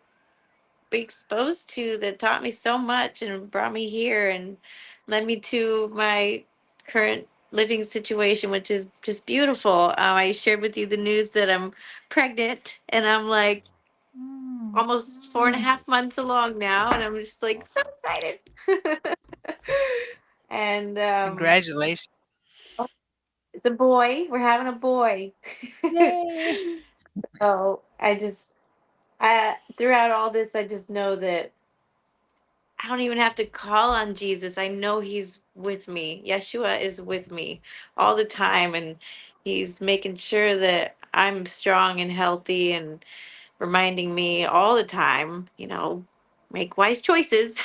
be exposed to that taught me so much and brought me here and led me to my current living situation, which is just beautiful. I shared with you the news that I'm pregnant, and I'm like Mm. almost four and a half months along now, and I'm just like so Awesome. excited. And Congratulations. it's a boy. We're having a boy. Yay. So I throughout all this, I just know that I don't even have to call on Jesus. I know he's with me. Yeshua is with me all the time, and he's making sure that I'm strong and healthy and reminding me all the time, make wise choices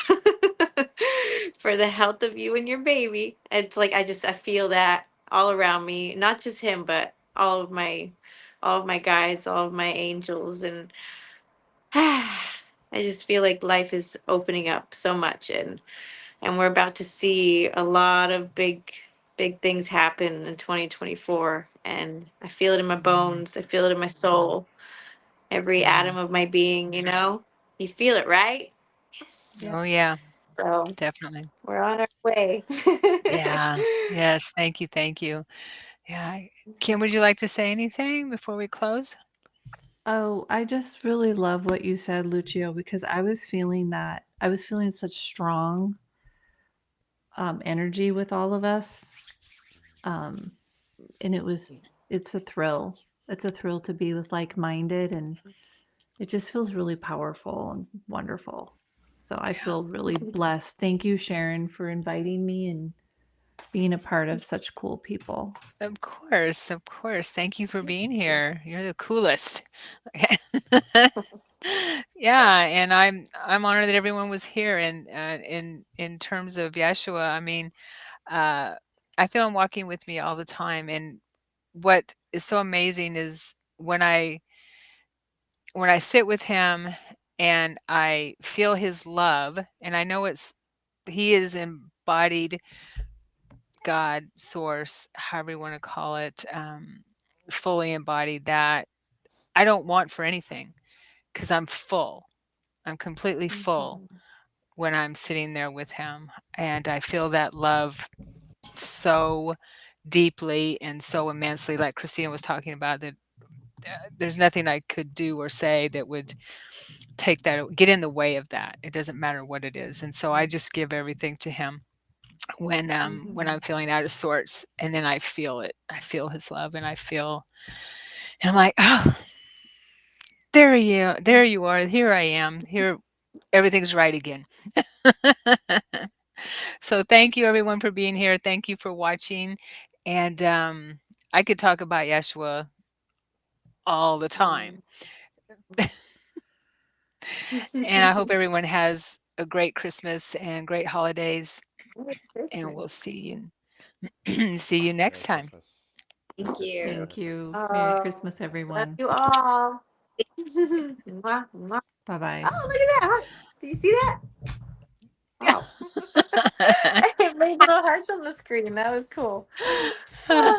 for the health of you and your baby. It's like I feel that all around me, not just him, but all of my guides, all of my angels, and I just feel like life is opening up so much, and we're about to see a lot of big things happen in 2024, and I feel it in my bones. I feel it in my soul, every atom of my being. You feel it, right? Yes. Oh, yeah, So definitely. we're on our way. Yeah. Yes. Thank you. Thank you. Yeah. Kim, would you like to say anything before we close? Oh, I just really love what you said, Lucio, because I was feeling that. I was feeling such strong energy with all of us. Um, and it's a thrill. It's a thrill to be with like minded, and it just feels really powerful and wonderful. So I Yeah. feel really blessed. Thank you, Sharon, for inviting me and being a part of such cool people. Of course. Of course. Thank you for being here. You're the coolest. Yeah, and I'm honored that everyone was here. And in terms of Yeshua, I mean, uh, I feel him walking with me all the time. And what is so amazing is when I sit with him and I feel his love, and I know he is embodied God, source, however you want to call it, fully embodied, that I don't want for anything because I'm full. I'm completely full when I'm sitting there with him. And I feel that love so deeply and so immensely, like Christina was talking about, that there's nothing I could do or say that would get in the way of that. It doesn't matter what it is. And so I just give everything to him when I'm feeling out of sorts, and then I feel it. I feel his love, and and I'm like, oh, there you are. Here I am. Here, everything's right again. So thank you everyone for being here. Thank you for watching, and I could talk about Yeshua all the time, and I hope everyone has a great Christmas and great holidays, Merry and we'll Christmas. see you see you next Merry time. Christmas. Thank you. Thank you. Merry Oh, Christmas, love everyone. you all. Mwah, mwah. Bye bye. Oh, look at that hearts. Do you see that? Wow. It made little hearts on the screen. That was cool.